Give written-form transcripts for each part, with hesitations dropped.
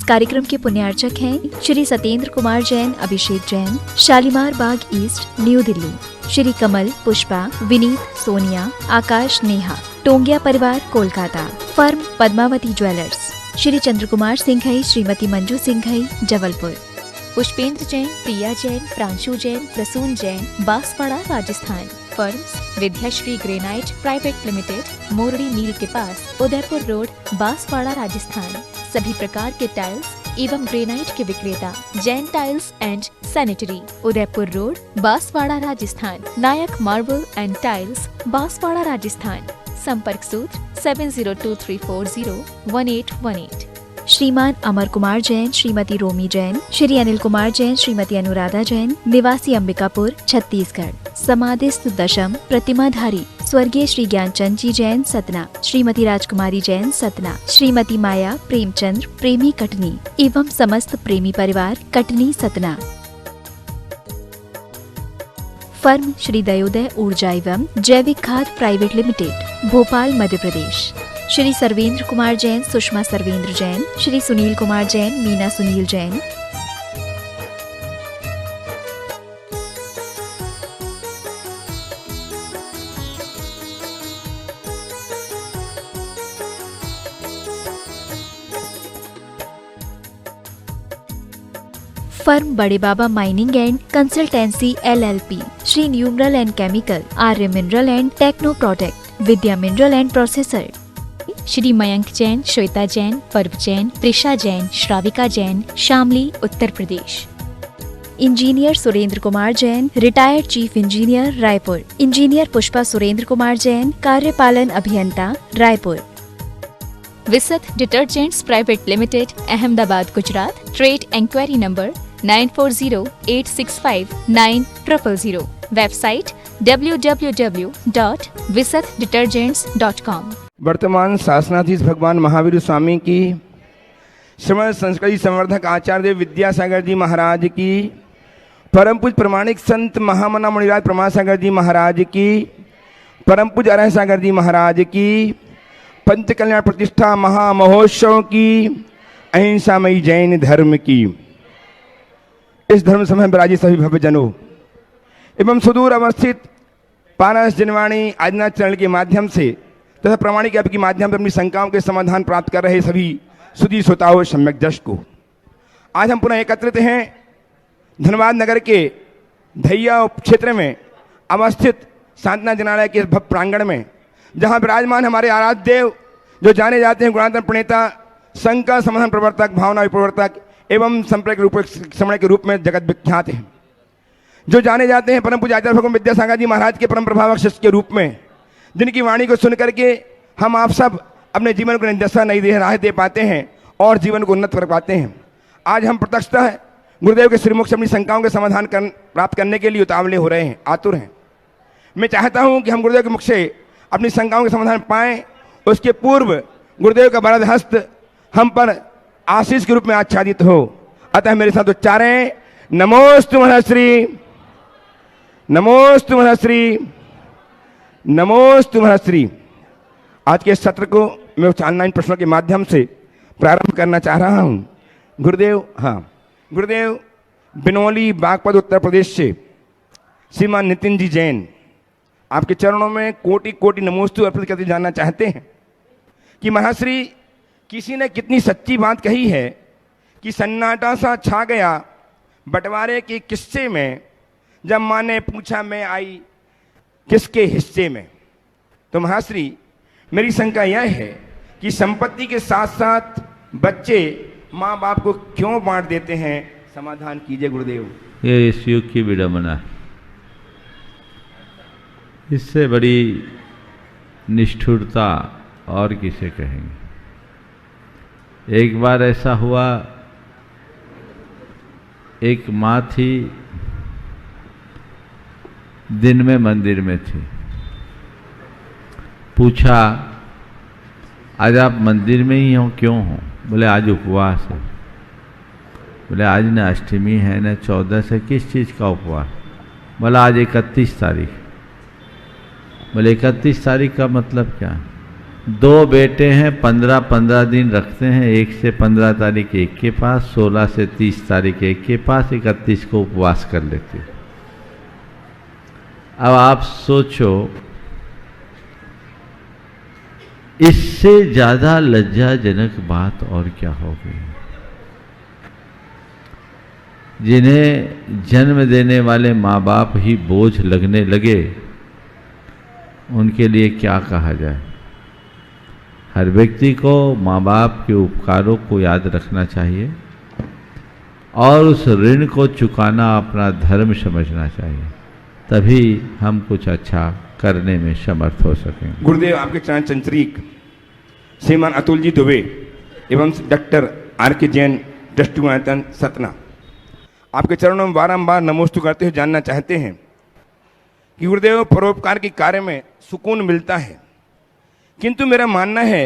इस कार्यक्रम के पुण्यार्चक हैं श्री सत्येंद्र कुमार जैन, अभिषेक जैन, शालीमार बाग ईस्ट, न्यू दिल्ली। श्री कमल, पुष्पा, विनीत, सोनिया, आकाश, नेहा, टोंगिया परिवार, Kolkata. Firm Padmavati jewellers. Shri Chandra Kumar Singhai, Shrimati Manju Singhai, Jabalpur. Pushpendra Jain, Priya Jain, Pranshu Jain, Prasoon Jain, Banswara, Rajasthan. Firms Vidyashree granite private limited, Mordi mill के पास, उदयपुर रोड, बांसवाड़ा, राजस्थान। सभी प्रकार के टाइल्स एवं ग्रेनाइट के विक्रेता, Jain tiles and sanitary, Udaipur road, Banswara, Rajasthan. Nayak marble and tiles, Banswara, Rajasthan. संपर्क सूत्र 7023401818। श्रीमान अमर कुमार जैन, श्रीमती रोमी जैन, श्री अनिल कुमार जैन, श्रीमती अनुराधा जैन, निवासी अंबिकापुर, छत्तीसगढ़। समाधिस्थ दशम प्रतिमाधारी स्वर्गीय श्री ज्ञानचंद जी जैन, सतना। श्रीमती राजकुमारी जैन, सतना। श्रीमती माया प्रेमचंद्र, प्रेमी, कटनी एवं समस्त प्रेमी परिवार, कटनी, सतना। फर्म श्री दयोदय ऊर्जा एवं जैविक खाद private limited, Bhopal, Madhya Pradesh. Shri Sarvendra Kumar Jain, Sushma Sarvendra Jain, Shri Sunil Kumar Jain, Meena Sunil Jain. Firm Bade Baba mining and consultancy LLP, Shri numeral and chemical, Arya mineral and techno product, Vidya mineral and processor. Shri Mayank Jain, Shweta Jain, Parv Jain, Trisha Jain, Shravika Jain, Shamli, Uttar Pradesh. Engineer Surendra Kumar Jain, retired chief engineer, Raipur. Engineer Pushpa Surendra Kumar Jain, कार्यपालन अभियंता, Raipur. Visat detergents private limited, Ahmedabad, Gujarat. Trade inquiry number 9408659000। Website www.visatdetergents.com। वर्तमान शासनाधीश भगवान महावीर स्वामी की, श्रीमद संस्कृति संवर्धक आचार्य विद्यासागर जी महाराज की, परम पूज्य प्रमाणिक संत महामना मुनिराज प्रमासागर जी महाराज की, परम पूज्य अरह सागर जी महाराज की, पंच कल्याण प्रतिष्ठा महामहोत्सव की, अहिंसामयी जैन धर्म की, इस धर्म समय विराजित सभी भव्यजनों एवं सुदूर अवस्थित पारस जनवाणी आदिनाथ चैनल के माध्यम से तथा प्रमाणिक ऐप के माध्यम से अपनी शंकाओं के समाधान प्राप्त कर रहे सभी सुधी श्रोताओं सम्यक दर्शक को, आज हम पुनः एकत्रित हैं धनबाद नगर के धैया क्षेत्र में अवस्थित सांतना जनालय के भव्य प्रांगण में, जहां विराजमान हमारे आराध्य देव जो जाने जाते हैं गुणात्मक प्रणेता, संघ का समाधान प्रवर्तक, भावना विप्रवर्तक एवं संपर्क रूप श्रमण के रूप में जगत विख्यात हैं, जो जाने जाते हैं परम पूज्य आचार्य भगवान विद्यासागर जी महाराज के परम प्रभावक शिष्य के रूप में, जिनकी वाणी को सुन करके हम आप सब अपने जीवन को नई दशा, नई राह दे पाते हैं और जीवन को उन्नत कर पाते हैं। आज हम प्रत्यक्षतः गुरुदेव के श्रीमुख से अपनी शंकाओं के समाधान प्राप्त करने के लिए उतावले हो रहे हैं, आतुर हैं। मैं चाहता हूं कि हम गुरुदेव के मुख से अपनी शंकाओं के समाधान पाएं, उसके पूर्व गुरुदेव का वरद हस्त हम पर आशीष के रूप में आच्छादित हो। अतः मेरे साथ उच्चारें, नमोस्तु महर्षि, नमोस्तु महर्षि, नमोस्तु महर्षि। आज के सत्र को मैं ऑनलाइन प्रश्नों के माध्यम से प्रारंभ करना चाह रहा हूं। गुरुदेव, गुरुदेव बिनौली, बागपत, उत्तर प्रदेश से श्रीमान नितिन जी जैन आपके चरणों में कोटि कोटि नमोस्तु अर्पित करके जानना चाहते हैं कि महर्षि, किसी ने कितनी सच्ची बात कही है कि सन्नाटा सा छा गया बंटवारे के किस्से में, जब माँ ने पूछा मैं आई किसके हिस्से में। तो महर्षि, मेरी शंका यह है कि संपत्ति के साथ साथ बच्चे माँ बाप को क्यों बांट देते हैं, समाधान कीजिए गुरुदेव। ये इस युग की विडंबना है, इससे बड़ी निष्ठुरता और किसे कहेंगे। एक बार ऐसा हुआ, एक माँ थी, दिन में मंदिर में थी। पूछा, आज आप मंदिर में ही हो, क्यों हो? बोले आज उपवास है। बोले आज न अष्टमी है न 14 से, किस चीज़ का उपवास? बोला आज 31 तारीख। बोले 31 तारीख का मतलब क्या? 2 बेटे हैं, 15-15 दिन रखते हैं, 1 से 15 तारीख एक के पास, 16 से 30 तारीख एक के पास, 31 को उपवास कर लेते हैं। अब आप सोचो, इससे ज्यादा लज्जाजनक बात और क्या होगी। जिन्हें जन्म देने वाले माँ बाप ही बोझ लगने लगे, उनके लिए क्या कहा जाए। हर व्यक्ति को माँ बाप के उपकारों को याद रखना चाहिए और उस ऋण को चुकाना अपना धर्म समझना चाहिए, तभी हम कुछ अच्छा करने में समर्थ हो सकेंगे। गुरुदेव आपके चरण चंचरीक श्रीमान अतुल जी दुबे एवं डॉक्टर आर के जैन ट्रस्टी सतना आपके चरणों में बारंबार नमोस्तु करते हुए जानना चाहते हैं कि गुरुदेव, परोपकार के कार्य में सुकून मिलता है, किंतु मेरा मानना है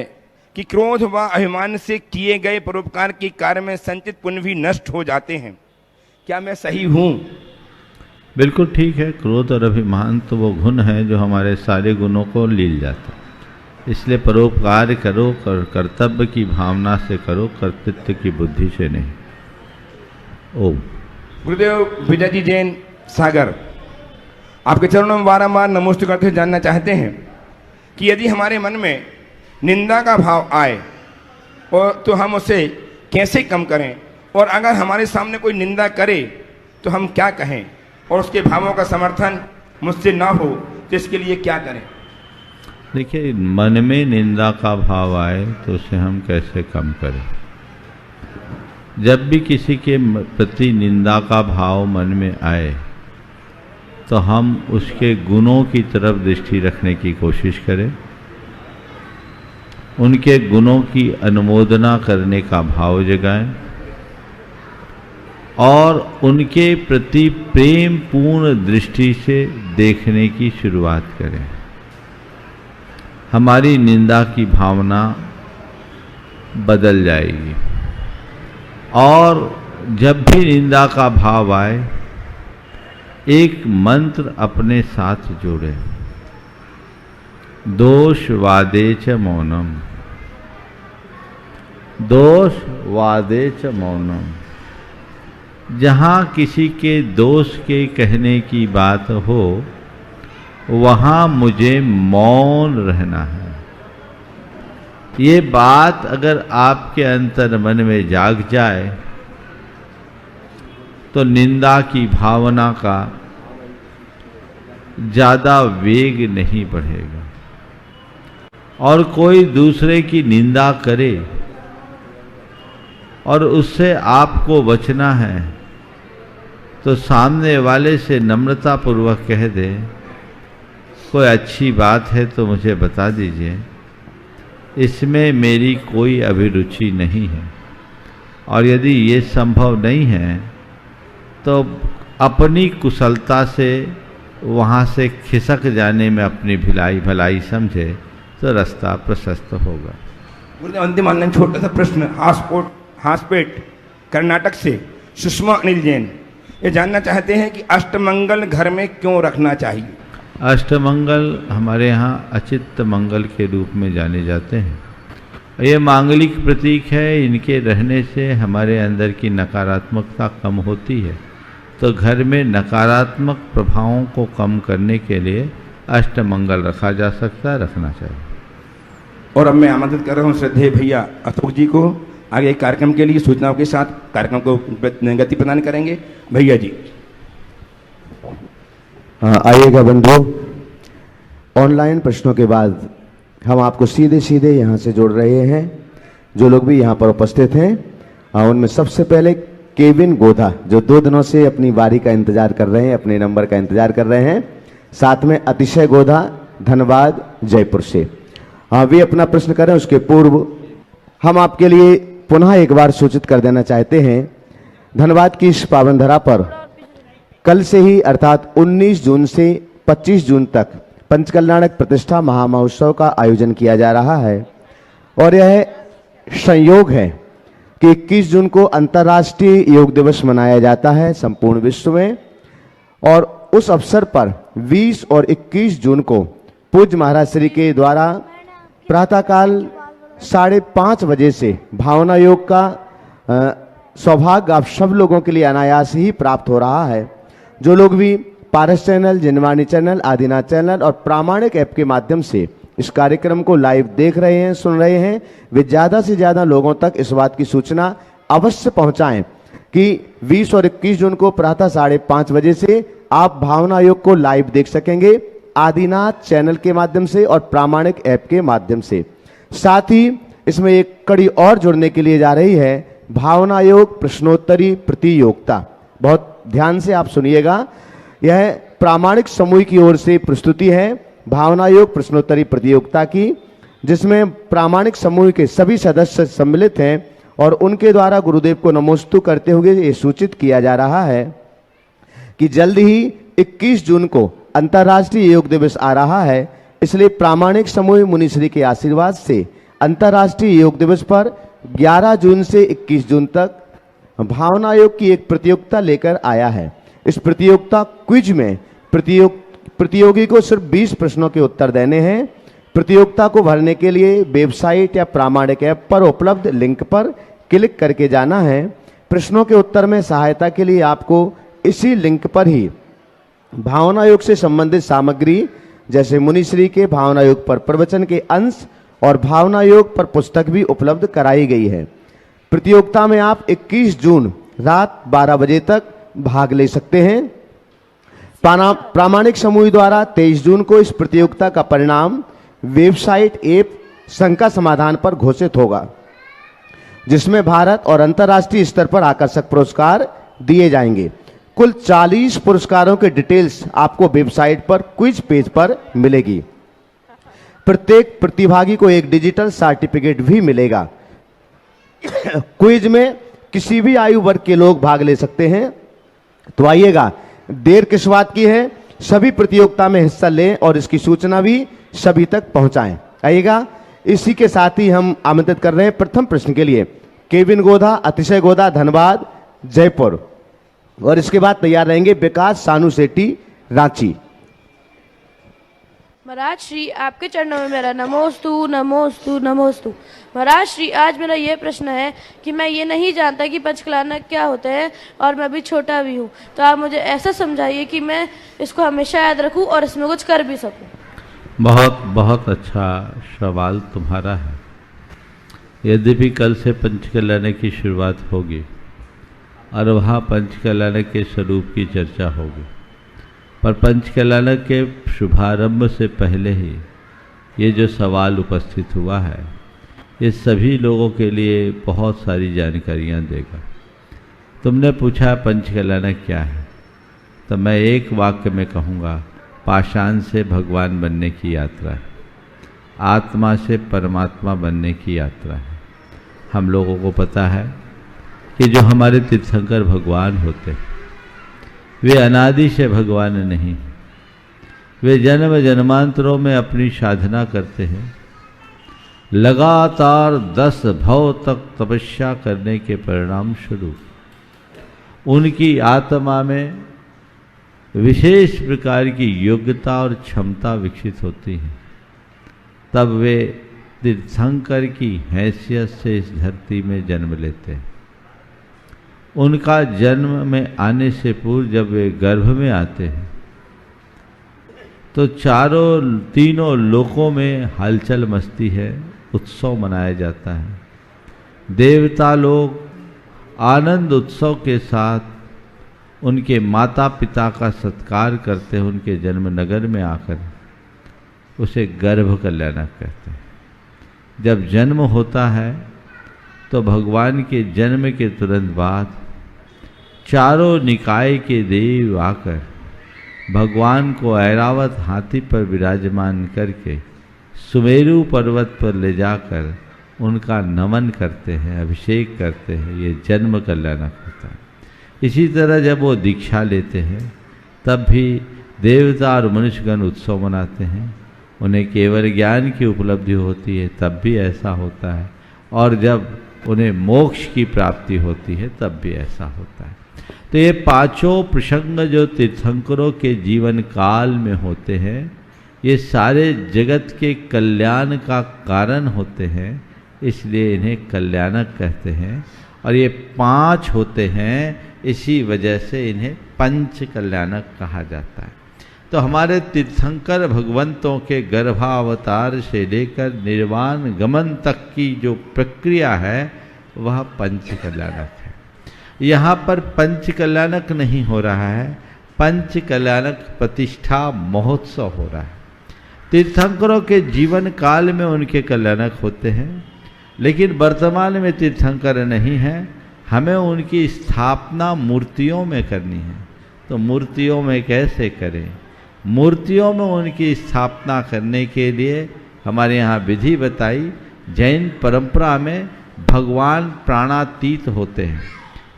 कि क्रोध व अभिमान से किए गए परोपकार के कार्य में संचित पुण्य भी नष्ट हो जाते हैं। क्या मैं सही हूँ? बिल्कुल ठीक है। क्रोध और अभिमान तो वो गुण हैं जो हमारे सारे गुणों को लील जाते हैं। इसलिए परोपकार करो, कर्तव्य की भावना से करो, कर्तृत्व की बुद्धि से नहीं। ओम। गुरुदेव विजय जी जैन सागर आपके चरणों में बारंबार नमोस्तु करते हुए जानना चाहते हैं कि यदि हमारे मन में निंदा का भाव आए और तो हम उसे कैसे कम करें, और अगर हमारे सामने कोई निंदा करे तो हम क्या कहें, और उसके भावों का समर्थन मुझसे ना हो तो इसके लिए क्या करें? देखिए, मन में निंदा का भाव आए तो उसे हम कैसे कम करें। जब भी किसी के प्रति निंदा का भाव मन में आए तो हम उसके गुणों की तरफ दृष्टि रखने की कोशिश करें, उनके गुणों की अनुमोदना करने का भाव जगाएं और उनके प्रति प्रेम पूर्ण दृष्टि से देखने की शुरुआत करें। हमारी निंदा की भावना बदल जाएगी। और जब भी निंदा का भाव आए, एक मंत्र अपने साथ जोड़े, दोष वादे च मौनम, दोष वादे च मौनम। जहाँ किसी के दोष के कहने की बात हो, वहाँ मुझे मौन रहना है। ये बात अगर आपके अंतर मन में जाग जाए तो निंदा की भावना का ज़्यादा वेग नहीं बढ़ेगा। और कोई दूसरे की निंदा करे और उससे आपको बचना है तो सामने वाले से नम्रता पूर्वक कह दे, कोई अच्छी बात है तो मुझे बता दीजिए, इसमें मेरी कोई अभिरुचि नहीं है। और यदि ये संभव नहीं है तो अपनी कुशलता से वहाँ से खिसक जाने में अपनी भलाई समझे तो रास्ता प्रशस्त होगा। गुरुदेव, अंतिम आनंद छोटा सा प्रश्न हासपेट कर्नाटक से सुषमा अनिल जैन ये जानना चाहते हैं कि अष्टमंगल घर में क्यों रखना चाहिए? अष्टमंगल हमारे यहाँ अचित्त मंगल के रूप में जाने जाते हैं। ये मांगलिक प्रतीक है। इनके रहने से हमारे अंदर की नकारात्मकता कम होती है। तो घर में नकारात्मक प्रभावों को कम करने के लिए अष्टमंगल रखा जा सकता है, रखना चाहिए। और अब मैं आमंत्रित कर रहा हूँ श्रद्धेय भैया अशोक जी को आगे कार्यक्रम के लिए सूचनाओं के साथ कार्यक्रम को गति प्रदान करेंगे। भैया जी। आइएगा बंधुओं, ऑनलाइन प्रश्नों के बाद हम आपको सीधे सीधे यहाँ से जोड़ रहे हैं। जो लोग भी यहाँ पर उपस्थित हैं उनमें सबसे पहले केविन गोधा, जो 2 दिनों से अपनी बारी का इंतजार कर रहे हैं, अपने नंबर का इंतजार कर रहे हैं। साथ में अतिशय गोधा धनबाद जयपुर से वे अपना प्रश्न करें। उसके पूर्व हम आपके लिए पुनः एक बार सूचित कर देना चाहते हैं, धनबाद की इस पावन धरा पर कल से ही अर्थात 19 जून से 25 जून तक पंचकल्याणक प्रतिष्ठा महामहोत्सव का आयोजन किया जा रहा है। और यह संयोग है कि 21 जून को अंतर्राष्ट्रीय योग दिवस मनाया जाता है संपूर्ण विश्व में। और उस अवसर पर 20 और 21 जून को पूज्य महाराज श्री के द्वारा प्रातःकाल 5:30 बजे से भावना योग का सौभाग्य आप सब लोगों के लिए अनायास ही प्राप्त हो रहा है। जो लोग भी पारस चैनल, जिनवाणी चैनल, आदिनाथ चैनल और प्रामाणिक ऐप के माध्यम से इस कार्यक्रम को लाइव देख रहे हैं, सुन रहे हैं, वे ज़्यादा से ज़्यादा लोगों तक इस बात की सूचना अवश्य पहुंचाएं कि 20 और 21 जून को प्रातः 5:30 बजे से आप भावना योग को लाइव देख सकेंगे आदिनाथ चैनल के माध्यम से और प्रामाणिक ऐप के माध्यम से। साथ ही इसमें एक कड़ी और जुड़ने के लिए जा रही है, भावना योग प्रश्नोत्तरी प्रतियोगिता। बहुत ध्यान से आप सुनिएगा, यह प्रामाणिक समूह की ओर से प्रस्तुति है भावना योग प्रश्नोत्तरी प्रतियोगिता की, जिसमें प्रामाणिक समूह के सभी सदस्य सम्मिलित हैं और उनके द्वारा गुरुदेव को नमोस्तु करते हुए ये सूचित किया जा रहा है कि जल्द ही 21 जून को अंतर्राष्ट्रीय योग दिवस आ रहा है। इसलिए प्रामाणिक समूह मुनिश्री के आशीर्वाद से अंतर्राष्ट्रीय योग दिवस पर 11 जून से 21 जून तक भावना योग की एक प्रतियोगिता लेकर आया है। इस प्रतियोगिता क्विज में प्रतियोगी को सिर्फ 20 प्रश्नों के उत्तर देने हैं। प्रतियोगिता को भरने के लिए वेबसाइट या प्रामाणिक ऐप पर उपलब्ध लिंक पर क्लिक करके जाना है। प्रश्नों के उत्तर में सहायता के लिए आपको इसी लिंक पर ही भावना योग से संबंधित सामग्री जैसे मुनिश्री के भावना योग पर प्रवचन के अंश और भावना योग पर पुस्तक भी उपलब्ध कराई गई है। प्रतियोगिता में आप 21 जून रात 12 बजे तक भाग ले सकते हैं। प्रामाणिक समूह द्वारा 23 जून को इस प्रतियोगिता का परिणाम वेबसाइट ऐप शंका समाधान पर घोषित होगा, जिसमें भारत और अंतर्राष्ट्रीय स्तर पर आकर्षक पुरस्कार दिए जाएंगे। कुल 40 पुरस्कारों के डिटेल्स आपको वेबसाइट पर क्विज पेज पर मिलेगी। प्रत्येक प्रतिभागी को एक डिजिटल सर्टिफिकेट भी मिलेगा। क्विज में किसी भी आयु वर्ग के लोग भाग ले सकते हैं। तो आइएगा, देर किस बात की है, सभी प्रतियोगिता में हिस्सा लें और इसकी सूचना भी सभी तक पहुंचाएं। आइएगा, इसी के साथ ही हम आमंत्रित कर रहे हैं प्रथम प्रश्न के लिए केविन गोधा, अतिशय गोधा, धनबाद, जयपुर, और इसके बाद तैयार रहेंगे विकास सानू सेठी, रांची। महाराज श्री आपके चरणों में मेरा नमोस्तु नमोस्तु नमोस्तु। महाराज श्री आज मेरा ये प्रश्न है कि मैं ये नहीं जानता कि पंचकलानक क्या होते हैं और मैं भी छोटा भी हूँ, तो आप मुझे ऐसा समझाइए कि मैं इसको हमेशा याद रखूँ और इसमें कुछ कर भी सकूँ। बहुत बहुत अच्छा सवाल तुम्हारा है। यद्यपि कल से पंचकलानक की शुरुआत होगी और वहाँ पंचकलानक के स्वरूप की चर्चा होगी, पर पंचकलानक के शुभारंभ से पहले ही ये जो सवाल उपस्थित हुआ है, ये सभी लोगों के लिए बहुत सारी जानकारियाँ देगा। तुमने पूछा पंचकलानक क्या है, तो मैं एक वाक्य में कहूँगा, पाषाण से भगवान बनने की यात्रा है, आत्मा से परमात्मा बनने की यात्रा है। हम लोगों को पता है कि जो हमारे तीर्थंकर भगवान होते हैं वे अनादि से भगवान नहीं, वे जन्म जन्मांतरों में अपनी साधना करते हैं। लगातार 10 भव तक तपस्या करने के परिणाम स्वरूप उनकी आत्मा में विशेष प्रकार की योग्यता और क्षमता विकसित होती है। तब वे तीर्थंकर की हैसियत से इस धरती में जन्म लेते हैं। उनका जन्म में आने से पूर्व जब वे गर्भ में आते हैं तो तीनों लोकों में हलचल मचती है, उत्सव मनाया जाता है। देवता लोग आनंद उत्सव के साथ उनके माता पिता का सत्कार करते हैं, उनके जन्म नगर में आकर उसे गर्भ कल्याणक कहते हैं। जब जन्म होता है तो भगवान के जन्म के तुरंत बाद चारों निकाय के देव आकर भगवान को ऐरावत हाथी पर विराजमान करके सुमेरु पर्वत पर ले जाकर उनका नमन करते हैं, अभिषेक करते हैं। ये जन्म कल्याणक होता है। इसी तरह जब वो दीक्षा लेते हैं तब भी देवता और मनुष्यगण उत्सव मनाते हैं। उन्हें केवल ज्ञान की उपलब्धि होती है तब भी ऐसा होता है, और जब उन्हें मोक्ष की प्राप्ति होती है तब भी ऐसा होता है। तो ये पांचों प्रसंग जो तीर्थंकरों के जीवन काल में होते हैं, ये सारे जगत के कल्याण का कारण होते हैं, इसलिए इन्हें कल्याणक कहते हैं। और ये 5 होते हैं, इसी वजह से इन्हें पंच कल्याणक कहा जाता है। तो हमारे तीर्थंकर भगवंतों के गर्भावतार से लेकर निर्वाण गमन तक की जो प्रक्रिया है वह पंच कल्याणक है। यहाँ पर पंच कल्याणक नहीं हो रहा है, पंच कल्याणक प्रतिष्ठा महोत्सव हो रहा है। तीर्थंकरों के जीवन काल में उनके कल्याणक होते हैं, लेकिन वर्तमान में तीर्थंकर नहीं है, हमें उनकी स्थापना मूर्तियों में करनी है। तो मूर्तियों में कैसे करें? मूर्तियों में उनकी स्थापना करने के लिए हमारे यहाँ विधि बताई। जैन परंपरा में भगवान प्राणातीत होते हैं,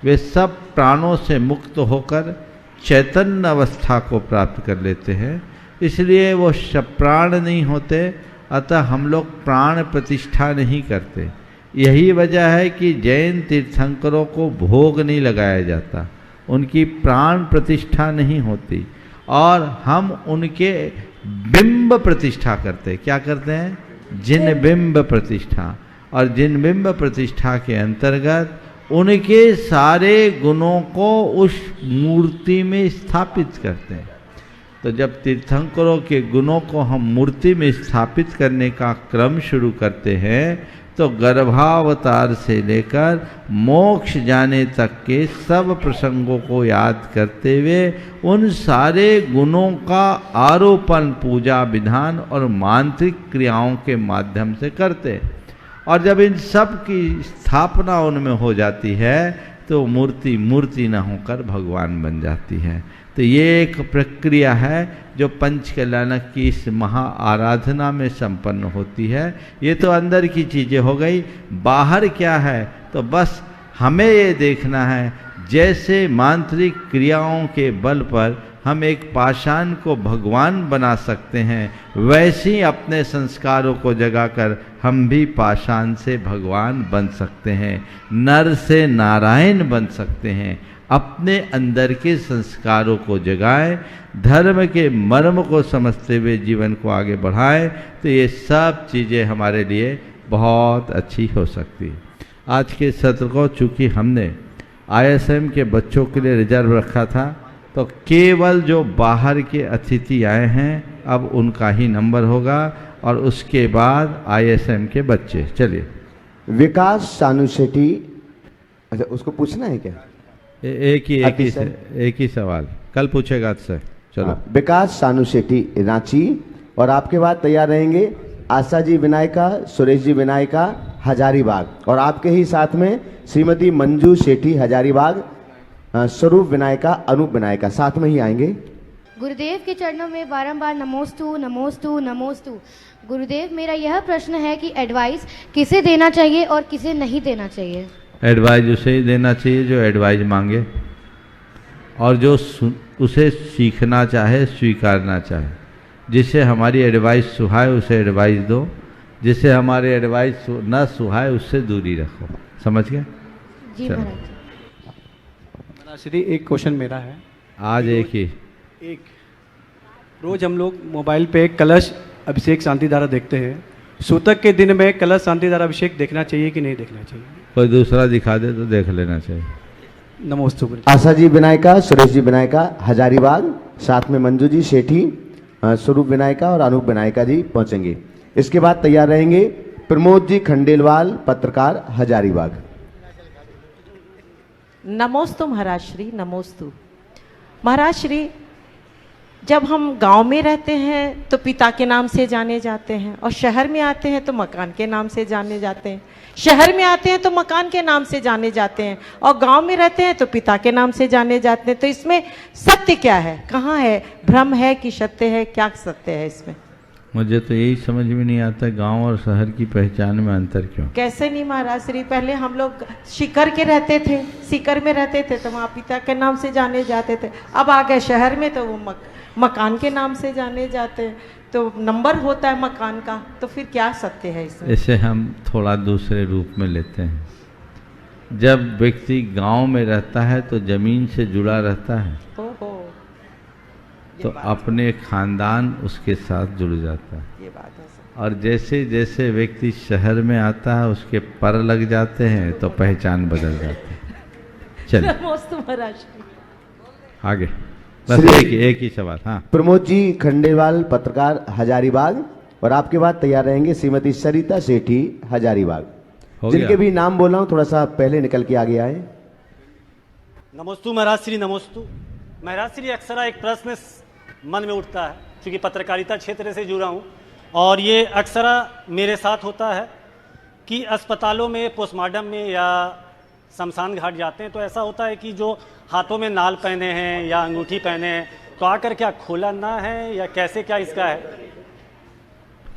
वे सब प्राणों से मुक्त होकर चैतन्य अवस्था को प्राप्त कर लेते हैं, इसलिए वो प्राण नहीं होते, अतः हम लोग प्राण प्रतिष्ठा नहीं करते। यही वजह है कि जैन तीर्थंकरों को भोग नहीं लगाया जाता, उनकी प्राण प्रतिष्ठा नहीं होती, और हम उनके बिंब प्रतिष्ठा करते। क्या करते हैं? जिन बिंब प्रतिष्ठा। और जिन बिंब प्रतिष्ठा के अंतर्गत उनके सारे गुणों को उस मूर्ति में स्थापित करते हैं। तो जब तीर्थंकरों के गुणों को हम मूर्ति में स्थापित करने का क्रम शुरू करते हैं, तो गर्भावतार से लेकर मोक्ष जाने तक के सब प्रसंगों को याद करते हुए उन सारे गुणों का आरोपण पूजा विधान और मांत्रिक क्रियाओं के माध्यम से करते हैं। और जब इन सब की स्थापना उनमें हो जाती है तो मूर्ति न होकर भगवान बन जाती है। तो ये एक प्रक्रिया है जो पंच कल्याणक की इस महा आराधना में संपन्न होती है। ये तो अंदर की चीज़ें हो गई। बाहर क्या है? तो बस हमें ये देखना है, जैसे मांत्रिक क्रियाओं के बल पर हम एक पाषाण को भगवान बना सकते हैं, वैसे ही अपने संस्कारों को जगाकर हम भी पाषाण से भगवान बन सकते हैं, नर से नारायण बन सकते हैं। अपने अंदर के संस्कारों को जगाएं, धर्म के मर्म को समझते हुए जीवन को आगे बढ़ाएं, तो ये सब चीज़ें हमारे लिए बहुत अच्छी हो सकती है। आज के सत्र को चूँकि हमने ISM के बच्चों के लिए रिजर्व रखा था, तो केवल जो बाहर के अतिथि आए हैं अब उनका ही नंबर होगा, और उसके बाद ISM के बच्चे। चलिए। विकास सानू शेट्टी, अच्छा उसको पूछना है क्या? एक ही सवाल कल पूछेगा सर। चलो। विकास सानू शेट्टी रांची, और आपके बाद तैयार रहेंगे आशा जी विनायका, सुरेश जी विनायका हजारीबाग, और आपके ही साथ में श्रीमती मंजू शेट्टी हजारीबाग, स्वरूप विनायका, अनूप विनायका साथ में ही आएंगे। गुरुदेव के चरणों में बारंबार नमोस्तु नमोस्तु नमोस्तु। गुरुदेव, मेरा यह प्रश्न है कि एडवाइस किसे देना चाहिए और किसे नहीं देना चाहिए? एडवाइस उसे ही देना चाहिए जो एडवाइस मांगे, और जो उसे सीखना चाहे, स्वीकारना चाहे। जिसे हमारी एडवाइस सुहाए उसे एडवाइस दो, जिसे हमारे एडवाइस न सुहाए उससे दूरी रखो। समझ गए? जी महाराज। श्री एक क्वेश्चन मेरा है। आज एक रोज हम लोग मोबाइल पे कलश अभिषेक शांति धारा देखते हैं। सूतक के दिन में कलश शांति धारा अभिषेक देखना चाहिए कि नहीं देखना चाहिए? कोई दूसरा दिखा दे तो देख लेना चाहिए। नमोस्तु। आशा जी विनायका, सुरेश जी विनायका हजारीबाग, साथ में मंजू जी शेठी, स्वरूप विनायका और अनूप विनायका जी पहुंचेंगे। इसके बाद तैयार रहेंगे प्रमोद जी खंडेलवाल, पत्रकार हजारीबाग। नमोस्तु महाराज श्री, नमोस्तु महाराज श्री। जब हम गांव में रहते हैं तो पिता के नाम से जाने जाते हैं, और शहर में आते हैं तो मकान के नाम से जाने जाते हैं। शहर में आते हैं तो मकान के नाम से जाने जाते हैं, और गांव में रहते हैं तो पिता के नाम से जाने जाते हैं। तो इसमें सत्य क्या है? कहाँ है? भ्रम है कि सत्य है? क्या सत्य है इसमें? मुझे तो यही समझ में नहीं आता, गांव और शहर की पहचान में अंतर क्यों? कैसे नहीं महाराज श्री, पहले हम लोग सीकर के रहते थे, सीकर में रहते थे तो वहाँ पिता के नाम से जाने जाते थे। अब आ गए शहर में तो वो मकान के नाम से जाने जाते हैं, तो नंबर होता है मकान का। तो फिर क्या सत्य है इसमें? इसे हम थोड़ा दूसरे रूप में लेते हैं। जब व्यक्ति गांव में रहता है तो जमीन से जुड़ा रहता है। ओहो। तो अपने खानदान उसके साथ जुड़ जाता है। ये बात है सर। और जैसे जैसे व्यक्ति शहर में आता है उसके पर लग जाते हैं तो पहचान बदल जाती है। चलिए नमोस्तु महाराज श्री। आगे बस एक ही सवाल। हाँ, प्रमोद जी खंडेलवाल, पत्रकार, हजारीबाग। और आपके बाद तैयार रहेंगे श्रीमती सरिता सेठी, हजारीबाग। हो जिनके गया। भी नाम बोल रहा हूँ थोड़ा सा पहले निकल के आगे आए। नमोस्तु महाराज श्री, नमोस्तु महाराज श्री। अक्सर एक प्रश्न मन में उठता है, क्योंकि पत्रकारिता क्षेत्र से जुड़ा हूँ और ये अक्सर मेरे साथ होता है कि अस्पतालों में पोस्टमार्टम में या शमशान घाट जाते हैं तो ऐसा होता है कि जो हाथों में नाल पहने हैं या अंगूठी पहने हैं तो आकर क्या खोला ना है या कैसे, क्या इसका है?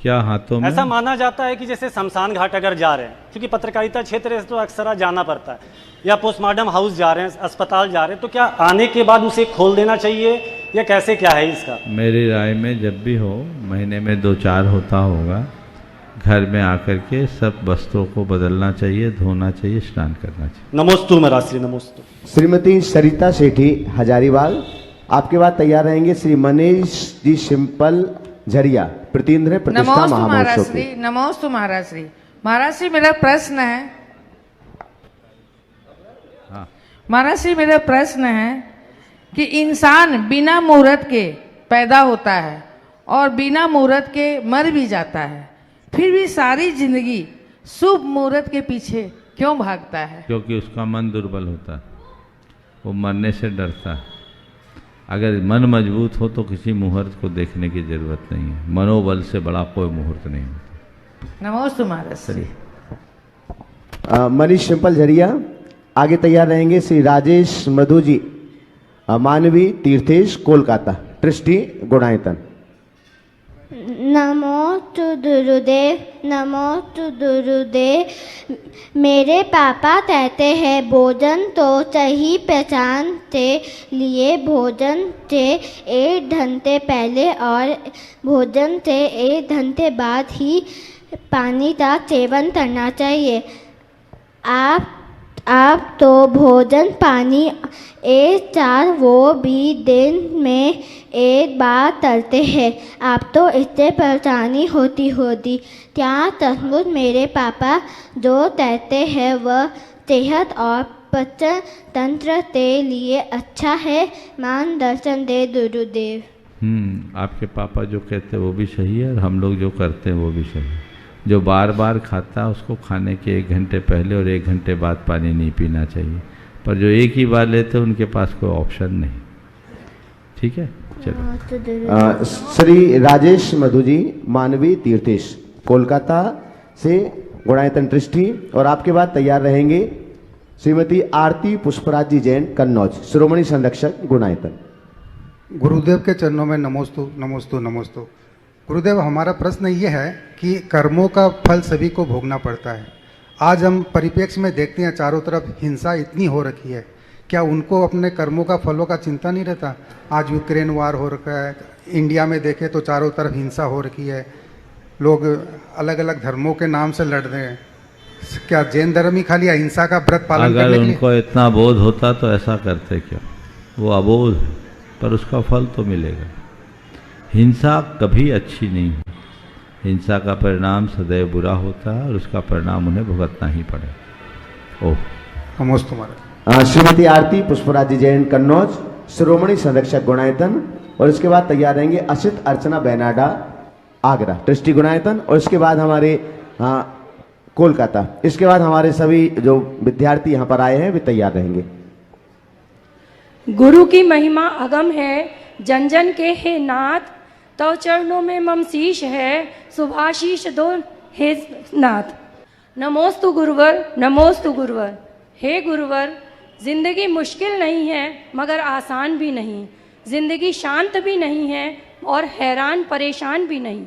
क्या हाथों में? ऐसा माना जाता है कि जैसे शमशान घाट अगर जा रहे हैं, क्योंकि पत्रकारिता क्षेत्र से तो अक्सर जाना पड़ता है, या पोस्टमार्टम हाउस जा रहे हैं, अस्पताल जा रहे हैं, तो क्या आने के बाद उसे खोल देना चाहिए या कैसे, क्या है इसका? मेरी राय में जब भी हो, महीने में 2-4 होता होगा, घर में आकर के सब वस्त्रों को बदलना चाहिए, धोना चाहिए, स्नान करना चाहिए। नमोस्तु महाराज श्री, नमोस्तु। श्रीमती सरिता सेठी, हजारीबाग। आपके बाद तैयार रहेंगे श्री मनीष जी सिंपल झरिया, प्रतिनिधि प्रतिष्ठा नमोस्तु महाराज महामहोत्सव श्री, के। नमोस्तु महाराज श्री। महाराज श्री मेरा प्रश्न है, हाँ। महाराज श्री मेरा प्रश्न है कि इंसान बिना मुहूर्त के पैदा होता है और बिना मुहूर्त के मर भी जाता है, फिर भी सारी जिंदगी शुभ मुहूर्त के पीछे क्यों भागता है? क्योंकि उसका मन दुर्बल होता है, वो मरने से डरता है। अगर मन मजबूत हो तो किसी मुहूर्त को देखने की जरूरत नहीं है, मनोबल से बड़ा कोई मुहूर्त नहीं होता। नमोस्तु महाराज श्री। मनीष सिंपल झरिया। आगे तैयार रहेंगे श्री राजेश मधु जी, मानवी तीर्थेश, कोलकाता, ट्रस्टी, गुणायतन। नमोस्तु गुरुदेव, नमोस्तु गुरुदेव। मेरे पापा कहते हैं भोजन तो सही पहचान के लिए भोजन से 1 घंटे पहले और भोजन से 1 घंटे बाद ही पानी का सेवन करना चाहिए। आप तो भोजन पानी 1-4 वो भी दिन में 1 बार करते हैं। आप तो इससे परेशानी होती। क्या सचमुच मेरे पापा जो कहते हैं वह सेहत और पाचन तंत्र के लिए अच्छा है? मार्गदर्शन दे गुरुदेव। आपके पापा जो कहते हैं वो भी सही है और हम लोग जो करते हैं वो भी सही है। जो बार बार खाता है उसको खाने के 1 घंटे पहले और 1 घंटे बाद पानी नहीं पीना चाहिए, पर जो एक ही बार लेते हैं उनके पास कोई ऑप्शन नहीं। ठीक है, चलो। श्री राजेश मधु जी, मानवी तीर्थेश, कोलकाता से गुणायतन ट्रस्टी। और आपके बाद तैयार रहेंगे श्रीमती आरती पुष्पराज जी जैन, कन्नौज, शिरोमणि संरक्षक, गुणायतन। गुरुदेव के चरणों में नमोस्तु, नमोस्तु, नमोस्तु। गुरुदेव, हमारा प्रश्न ये है कि कर्मों का फल सभी को भोगना पड़ता है। आज हम परिप्रेक्ष्य में देखते हैं चारों तरफ हिंसा इतनी हो रखी है, क्या उनको अपने कर्मों का फलों का चिंता नहीं रहता? आज यूक्रेन वार हो रखा है, इंडिया में देखें तो चारों तरफ हिंसा हो रखी है, लोग अलग अलग धर्मों के नाम से लड़ रहे हैं। क्या जैन धर्म ही खाली अहिंसा का व्रत पालन करने के लिए? अगर उनको इतना बोध होता तो ऐसा करते क्यों? वो अबोध है, पर उसका फल तो मिलेगा। हिंसा कभी अच्छी नहीं है, हिंसा का परिणाम सदैव बुरा होता है और उसका परिणाम उन्हें भुगतना ही पड़े। ओह, नमोस्तु महाराज। श्रीमती आरती पुष्पराज जी जैन, कन्नौज, शिरोमणि संरक्षक, गुणायतन। और इसके बाद तैयार रहेंगे असित अर्चना बेनाडा, आगरा, ट्रस्टी, गुणायतन। और इसके बाद हमारे कोलकाता। इसके बाद हमारे सभी जो विद्यार्थी यहाँ पर आए हैं वे तैयार रहेंगे। गुरु की महिमा अगम है, जन जन के हे नाथ, तो चरणों में मम शीश है, शुभाशीष दो हे नाथ। नमोस्तु गुरुवर, नमोस्तु गुरुवर। हे गुरुवर, जिंदगी मुश्किल नहीं है मगर आसान भी नहीं, जिंदगी शांत भी नहीं है और हैरान परेशान भी नहीं,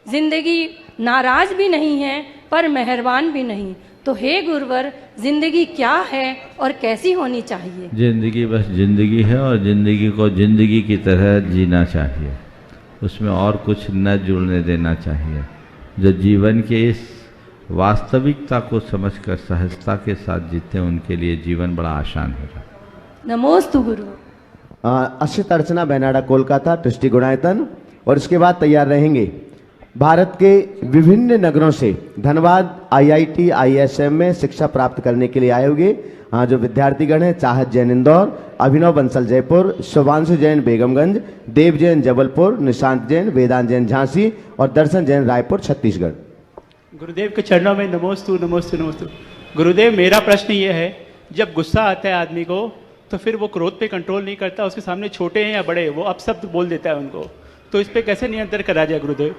जिंदगी नाराज भी नहीं है पर मेहरबान भी नहीं। तो हे गुरुवर, जिंदगी क्या है और कैसी होनी चाहिए? जिंदगी बस जिंदगी है और जिंदगी को जिंदगी की तरह जीना चाहिए, उसमें और कुछ न जुड़ने देना चाहिए। जो जीवन के इस वास्तविकता को समझकर सहजता के साथ जीते हैं उनके लिए जीवन बड़ा आसान हो जाता है। नमोस्तु गुरु। अक्षित अर्चना बेनाडा कोलकाता ट्रस्टी गुणायतन। और इसके बाद तैयार रहेंगे भारत के विभिन्न नगरों से धनबाद IIT ISM में शिक्षा प्राप्त करने के लिए आए हुए जो विद्यार्थीगण हैं, चाहत जैन इंदौर, अभिनव बंसल जयपुर, शुभांशु जैन बेगमगंज, देव जैन जबलपुर, निशांत जैन, वेदांत जैन झांसी और दर्शन जैन रायपुर छत्तीसगढ़। गुरुदेव के चरणों में नमोस्तु नमोस्तु नमोस्तु। गुरुदेव मेरा प्रश्न ये है, जब गुस्सा आता है आदमी को तो फिर वो क्रोध पे कंट्रोल नहीं करता, उसके सामने छोटे हैं या बड़े वो अपशब्द बोल देता है उनको, तो इस पे कैसे नियंत्रण करा जाए गुरुदेव?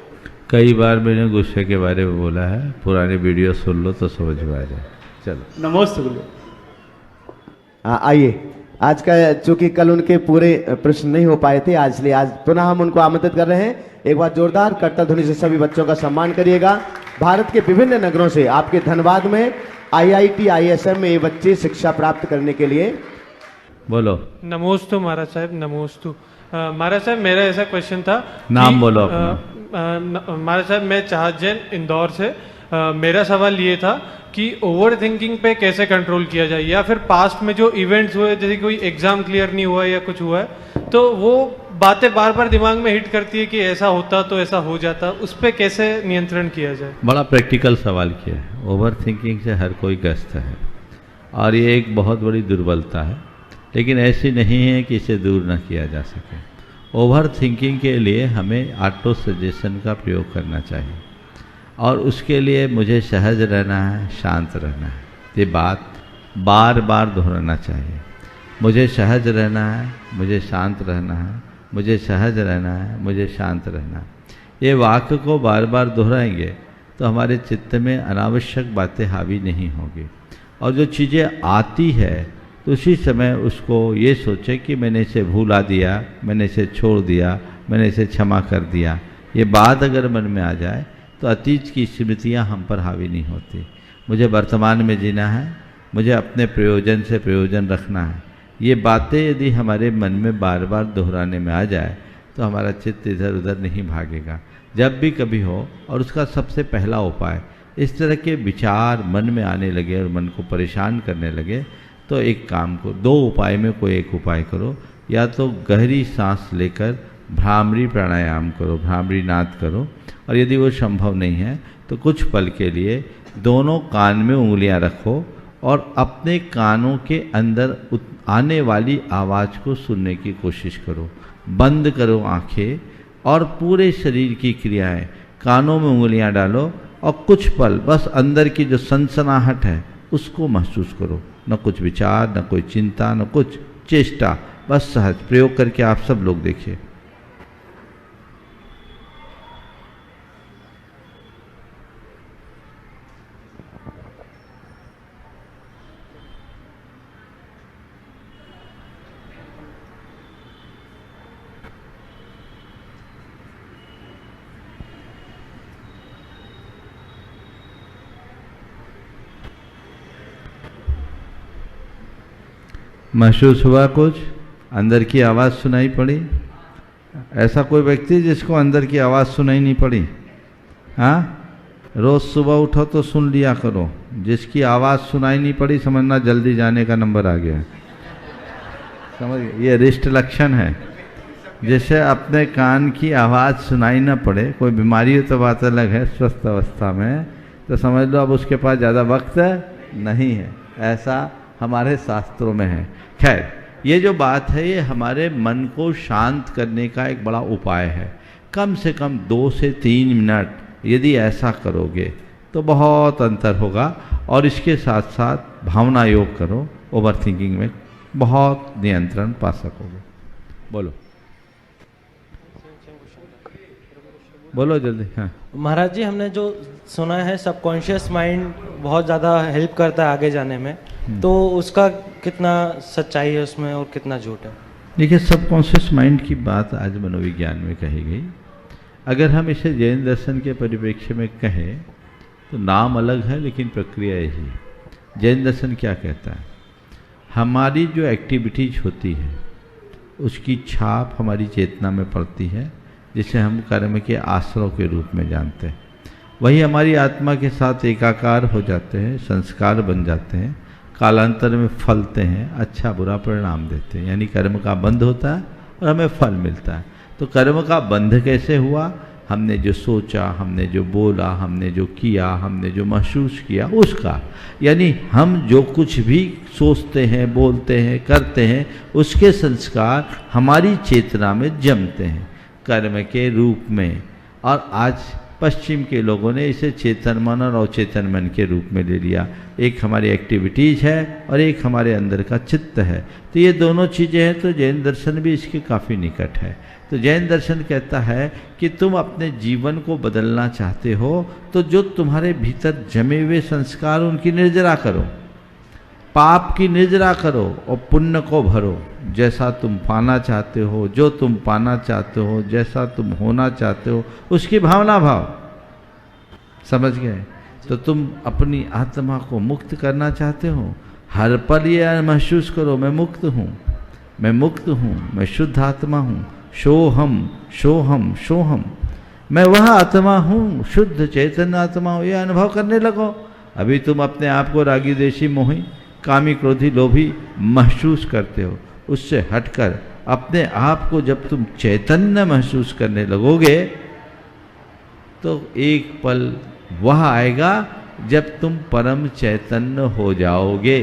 कई बार मैंने गुस्से के बारे में बोला है, पुराने वीडियो सुन लो तो समझ में आ जाए। चलो नमोस्तु गुरुदेव। आइए, आज का चूंकि कल उनके पूरे प्रश्न नहीं हो पाए थे, आज इसलिए आज पुनः हम उनको आमंत्रित कर रहे हैं। एक बार जोरदार करता ध्वनि से सभी बच्चों का सम्मान करिएगा। भारत के विभिन्न नगरों से आपके धनबाद में IIT ISM में ये बच्चे शिक्षा प्राप्त करने के लिए। बोलो। नमोस्तु महाराज साहब, नमोस्तु। महाराज साहब मेरा ऐसा क्वेश्चन था, नाम बोलो अपना। महाराज साहब मैं चाहत जैन इंदौर से। मेरा सवाल ये था कि ओवर थिंकिंग पे कैसे कंट्रोल किया जाए, या फिर पास्ट में जो इवेंट्स हुए, जैसे कोई एग्जाम क्लियर नहीं हुआ या कुछ हुआ है तो वो बातें बार बार दिमाग में हिट करती है कि ऐसा होता तो ऐसा हो जाता, उस पर कैसे नियंत्रण किया जाए? बड़ा प्रैक्टिकल सवाल किया है। ओवर थिंकिंग से हर कोई ग्रस्त है और ये एक बहुत बड़ी दुर्बलता है, लेकिन ऐसी नहीं है कि इसे दूर न किया जा सके। ओवर थिंकिंग के लिए हमें ऑटो सजेशन का प्रयोग करना चाहिए और उसके लिए मुझे सहज रहना है, शांत रहना है। ये बात बार बार दोहराना चाहिए। मुझे सहज रहना है, मुझे शांत रहना है, मुझे सहज रहना है, मुझे शांत रहना है। ये वाक्य को बार बार दोहराएंगे तो हमारे चित्त में अनावश्यक बातें हावी नहीं होगी और जो चीज़ें आती है तो उसी समय उसको ये सोचे कि मैंने इसे भूला दिया, मैंने इसे छोड़ दिया, मैंने इसे क्षमा कर दिया। ये बात अगर मन में आ जाए तो अतीत की स्मृतियाँ हम पर हावी नहीं होती। मुझे वर्तमान में जीना है, मुझे अपने प्रयोजन से प्रयोजन रखना है। ये बातें यदि हमारे मन में बार बार दोहराने में आ जाए तो हमारा चित्त इधर उधर नहीं भागेगा जब भी कभी हो। और उसका सबसे पहला उपाय, इस तरह के विचार मन में आने लगे और मन को परेशान करने लगे तो एक काम को, दो उपाय में कोई एक उपाय करो। या तो गहरी सांस लेकर भ्रामरी प्राणायाम करो, भ्रामरी नाद करो, और यदि वो संभव नहीं है तो कुछ पल के लिए दोनों कान में उंगलियां रखो और अपने कानों के अंदर आने वाली आवाज़ को सुनने की कोशिश करो। बंद करो आंखें और पूरे शरीर की क्रियाएं, कानों में उंगलियां डालो और कुछ पल बस अंदर की जो सनसनाहट है उसको महसूस करो। न कुछ विचार, न कोई चिंता, न कुछ चेष्टा, बस सहज। प्रयोग करके आप सब लोग देखिए। महसूस हुआ कुछ? अंदर की आवाज़ सुनाई पड़ी? ऐसा कोई व्यक्ति जिसको अंदर की आवाज़ सुनाई नहीं पड़ी? हाँ, रोज़ सुबह उठो तो सुन लिया करो। जिसकी आवाज़ सुनाई नहीं पड़ी समझना जल्दी जाने का नंबर आ गया। समझ गए? ये रिष्ट लक्षण है। जैसे अपने कान की आवाज़ सुनाई ना पड़े, कोई बीमारी हो तो बात अलग है, स्वस्थ अवस्था में तो समझ लो अब उसके पास ज़्यादा वक्त नहीं है। ऐसा हमारे शास्त्रों में है। खैर, ये जो बात है ये हमारे मन को शांत करने का एक बड़ा उपाय है। कम से कम 2 से 3 मिनट यदि ऐसा करोगे तो बहुत अंतर होगा। और इसके साथ साथ भावना योग करो, ओवर थिंकिंग में बहुत नियंत्रण पा सकोगे। बोलो बोलो जल्दी। हाँ महाराज जी, हमने जो सुना है सबकॉन्शियस माइंड बहुत ज़्यादा हेल्प करता है आगे जाने में, तो उसका कितना सच्चाई है उसमें और कितना झूठ है? देखिए, सबकॉन्शियस माइंड की बात आज मनोविज्ञान में कही गई। अगर हम इसे जैन दर्शन के परिप्रेक्ष्य में कहें तो नाम अलग है लेकिन प्रक्रिया यही। जैन दर्शन क्या कहता है? हमारी जो एक्टिविटीज होती है उसकी छाप हमारी चेतना में पड़ती है, जिसे हम कर्म के आश्रव के रूप में जानते हैं। वही हमारी आत्मा के साथ एकाकार हो जाते हैं, संस्कार बन जाते हैं, कालांतर में फलते हैं, अच्छा बुरा परिणाम देते हैं। यानी कर्म का बंध होता है और हमें फल मिलता है। तो कर्म का बंध कैसे हुआ? हमने जो सोचा, हमने जो बोला, हमने जो किया, हमने जो महसूस किया उसका। यानी हम जो कुछ भी सोचते हैं, बोलते हैं, करते हैं, उसके संस्कार हमारी चेतना में जमते हैं कर्म के रूप में। और आज पश्चिम के लोगों ने इसे चेतन मन और अवचेतन मन के रूप में ले लिया। एक हमारी एक्टिविटीज़ है और एक हमारे अंदर का चित्त है। तो ये दोनों चीज़ें हैं। तो जैन दर्शन भी इसके काफ़ी निकट है। तो जैन दर्शन कहता है कि तुम अपने जीवन को बदलना चाहते हो तो जो तुम्हारे भीतर जमे हुए संस्कार उनकी निर्जरा करो, पाप की निर्जरा करो और पुण्य को भरो। जैसा तुम पाना चाहते हो, जो तुम पाना चाहते हो, जैसा तुम होना चाहते हो, उसकी भावना भाव। समझ गए? तो तुम अपनी आत्मा को मुक्त करना चाहते हो, हर पल ये महसूस करो मैं मुक्त हूँ, मैं मुक्त हूँ, मैं शुद्ध आत्मा हूँ। सोहम सोहम सोहम, मैं वह आत्मा हूँ, शुद्ध चैतन्य आत्मा हूँ, ये अनुभव करने लगो। अभी तुम अपने आप को रागी देशी मोही कामी क्रोधी लोभी महसूस करते हो। उससे हटकर अपने आप को जब तुम चैतन्य महसूस करने लगोगे तो एक पल वह आएगा जब तुम परम चैतन्य हो जाओगे।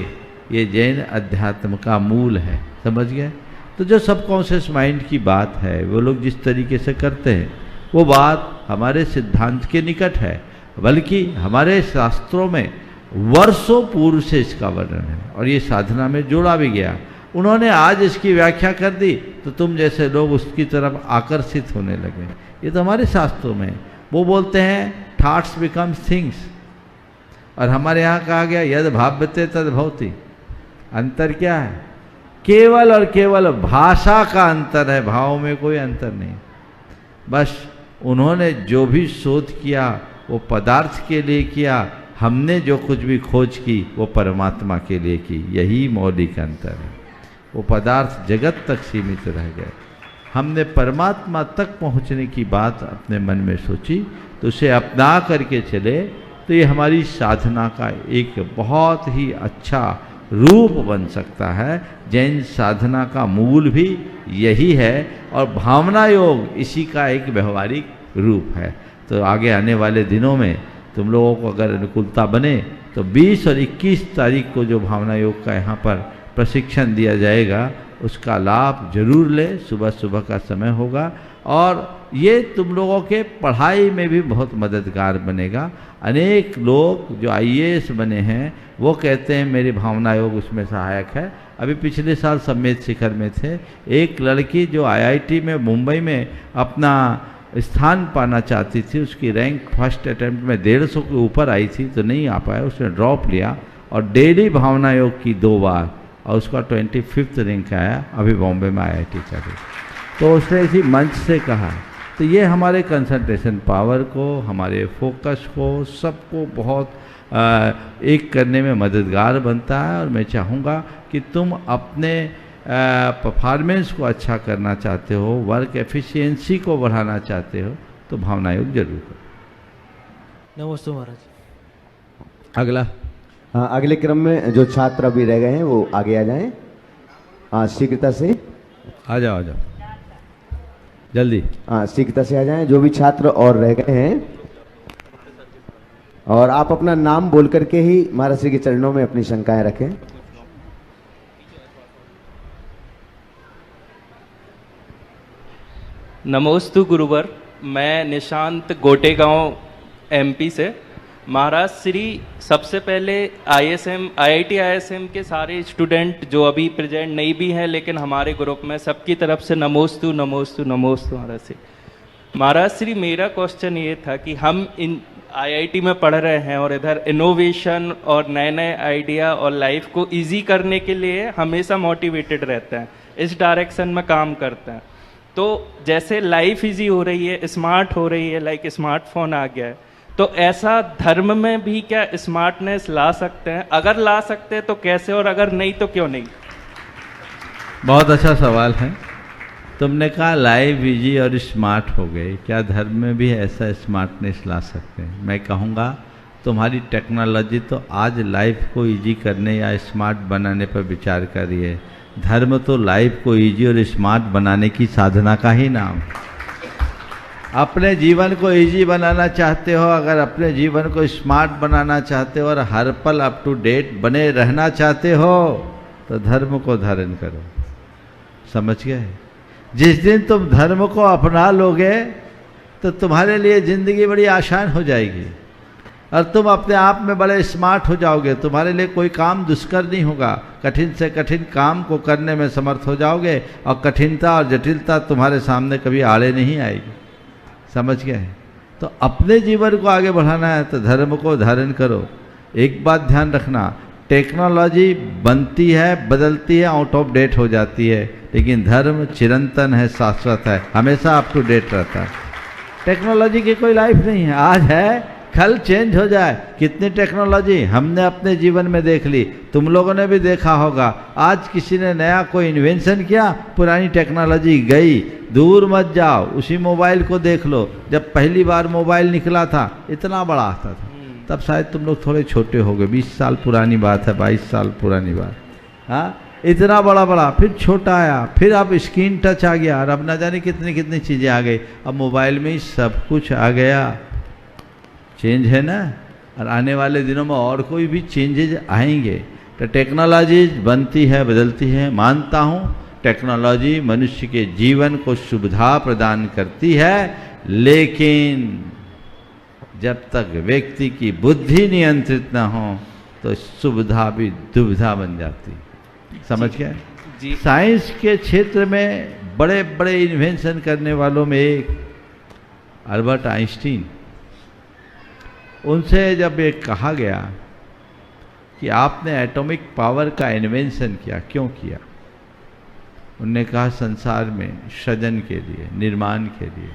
ये जैन अध्यात्म का मूल है। समझ गए? तो जो सबकॉन्शियस माइंड की बात है वो लोग जिस तरीके से करते हैं वो बात हमारे सिद्धांत के निकट है, बल्कि हमारे शास्त्रों में वर्षों पूर्व से इसका वर्णन है और ये साधना में जोड़ा भी गया। उन्होंने आज इसकी व्याख्या कर दी तो तुम जैसे लोग उसकी तरफ आकर्षित होने लगे। ये तो हमारे शास्त्रों में वो बोलते हैं थॉट्स बिकम थिंग्स, और हमारे यहाँ कहा गया यद भाव्यते तद भवति। अंतर क्या है? केवल और केवल भाषा का अंतर है, भाव में कोई अंतर नहीं। बस उन्होंने जो भी शोध किया वो पदार्थ के लिए किया, हमने जो कुछ भी खोज की वो परमात्मा के लिए की। यही मौलिक अंतर है। वो पदार्थ जगत तक सीमित रह गए, हमने परमात्मा तक पहुंचने की बात अपने मन में सोची तो उसे अपना करके चले तो ये हमारी साधना का एक बहुत ही अच्छा रूप बन सकता है। जैन साधना का मूल भी यही है और भावना योग इसी का एक व्यवहारिक रूप है। तो आगे आने वाले दिनों में तुम लोगों को अगर अनुकूलता बने तो 20 और 21 तारीख को जो भावना योग का यहाँ पर प्रशिक्षण दिया जाएगा उसका लाभ जरूर ले। सुबह सुबह का समय होगा और ये तुम लोगों के पढ़ाई में भी बहुत मददगार बनेगा। अनेक लोग जो IAS बने हैं वो कहते हैं मेरी भावना योग उसमें सहायक है। अभी पिछले साल सम्मेद शिखर में थे, एक लड़की जो IIT में मुंबई में अपना स्थान पाना चाहती थी, उसकी रैंक फर्स्ट अटेम्प्ट में 150 के ऊपर आई थी तो नहीं आ पाया, उसने ड्रॉप लिया और डेली भावना योग की 2 बार और उसका 25th रैंक आया। अभी बॉम्बे में IIT कर रही। तो उसने इसी मंच से कहा। तो ये हमारे कंसंट्रेशन पावर को, हमारे फोकस को, सबको बहुत एक करने में मददगार बनता है। और मैं चाहूँगा कि तुम अपने परफॉर्मेंस को अच्छा करना चाहते हो, वर्क एफिशिएंसी को बढ़ाना चाहते हो तो भावना योग जरूर करो। नमस्ते महाराज। अगला। हाँ, अगले क्रम में जो छात्र अभी रह गए हैं वो आगे आ जाएं। हाँ, शीघ्रता से आ जाओ, आ जाओ जल्दी। हाँ, शीघ्रता से आ जाएं जो भी छात्र और रह गए हैं। और आप अपना नाम बोल करके ही महाराज श्री के चरणों में अपनी शंकाएं रखें। नमोस्तु गुरुवर, मैं निशांत गोटेगांव MP से। महाराज श्री, सबसे पहले IIT ISM के सारे स्टूडेंट जो अभी प्रेजेंट नहीं भी हैं लेकिन हमारे ग्रुप में, सबकी तरफ से नमोस्तु नमोस्तु नमोस्तु महाराज श्री। महाराज श्री, मेरा क्वेश्चन ये था कि हम इन IIT में पढ़ रहे हैं और इधर इनोवेशन और नए नए आइडिया और लाइफ को इजी करने के लिए हमेशा मोटिवेटेड रहते हैं, इस डायरेक्शन में काम करते हैं। तो जैसे लाइफ इजी हो रही है, स्मार्ट हो रही है, लाइक स्मार्टफोन आ गया है, तो ऐसा धर्म में भी क्या स्मार्टनेस ला सकते हैं? अगर ला सकते हैं तो कैसे, और अगर नहीं तो क्यों नहीं? बहुत अच्छा सवाल है। तुमने कहा लाइव इजी और स्मार्ट हो गए, क्या धर्म में भी ऐसा स्मार्टनेस ला सकते हैं? मैं कहूँगा तुम्हारी टेक्नोलॉजी तो आज लाइफ को इजी करने या स्मार्ट बनाने पर विचार कर रही है। धर्म तो लाइफ को इजी और स्मार्ट बनाने की साधना का ही नाम। अपने जीवन को इजी बनाना चाहते हो, अगर अपने जीवन को स्मार्ट बनाना चाहते हो और हर पल अप टू डेट बने रहना चाहते हो तो धर्म को धारण करो। समझ गए? जिस दिन तुम धर्म को अपना लोगे तो तुम्हारे लिए ज़िंदगी बड़ी आसान हो जाएगी और तुम अपने आप में बड़े स्मार्ट हो जाओगे। तुम्हारे लिए कोई काम दुष्कर नहीं होगा। कठिन से कठिन काम को करने में समर्थ हो जाओगे और कठिनता और जटिलता तुम्हारे सामने कभी आड़े नहीं आएगी। समझ गए? तो अपने जीवन को आगे बढ़ाना है तो धर्म को धारण करो। एक बात ध्यान रखना, टेक्नोलॉजी बनती है, बदलती है, आउट ऑफ डेट हो जाती है, लेकिन धर्म चिरंतन है, शाश्वत है, हमेशा अप टू डेट रहता है। टेक्नोलॉजी की कोई लाइफ नहीं है, आज है कल चेंज हो जाए। कितनी टेक्नोलॉजी हमने अपने जीवन में देख ली, तुम लोगों ने भी देखा होगा। आज किसी ने नया कोई इन्वेंशन किया, पुरानी टेक्नोलॉजी गई। दूर मत जाओ, उसी मोबाइल को देख लो। जब पहली बार मोबाइल निकला था इतना बड़ा आता था, तब शायद तुम लोग थोड़े छोटे हो गए, 20 साल पुरानी बात है, 22 साल पुरानी बात। हाँ, इतना बड़ा बड़ा, फिर छोटा आया, फिर अब स्क्रीन टच आ गया और अब ना जाने कितनी कितनी चीज़ें आ गई। अब मोबाइल में ही सब कुछ आ गया। चेंज है ना, और आने वाले दिनों में और कोई भी चेंजेज आएंगे। तो टेक्नोलॉजी बनती है, बदलती है, मानता हूँ टेक्नोलॉजी मनुष्य के जीवन को सुविधा प्रदान करती है, लेकिन जब तक व्यक्ति की बुद्धि नियंत्रित न हो तो सुविधा भी दुविधा बन जाती। समझ गए? साइंस के क्षेत्र में बड़े बड़े इन्वेंशन करने वालों में एक अल्बर्ट आइंस्टीन, उनसे जब ये कहा गया कि आपने एटॉमिक पावर का इन्वेंशन किया, क्यों किया? उन्होंने कहा संसार में सृजन के लिए, निर्माण के लिए।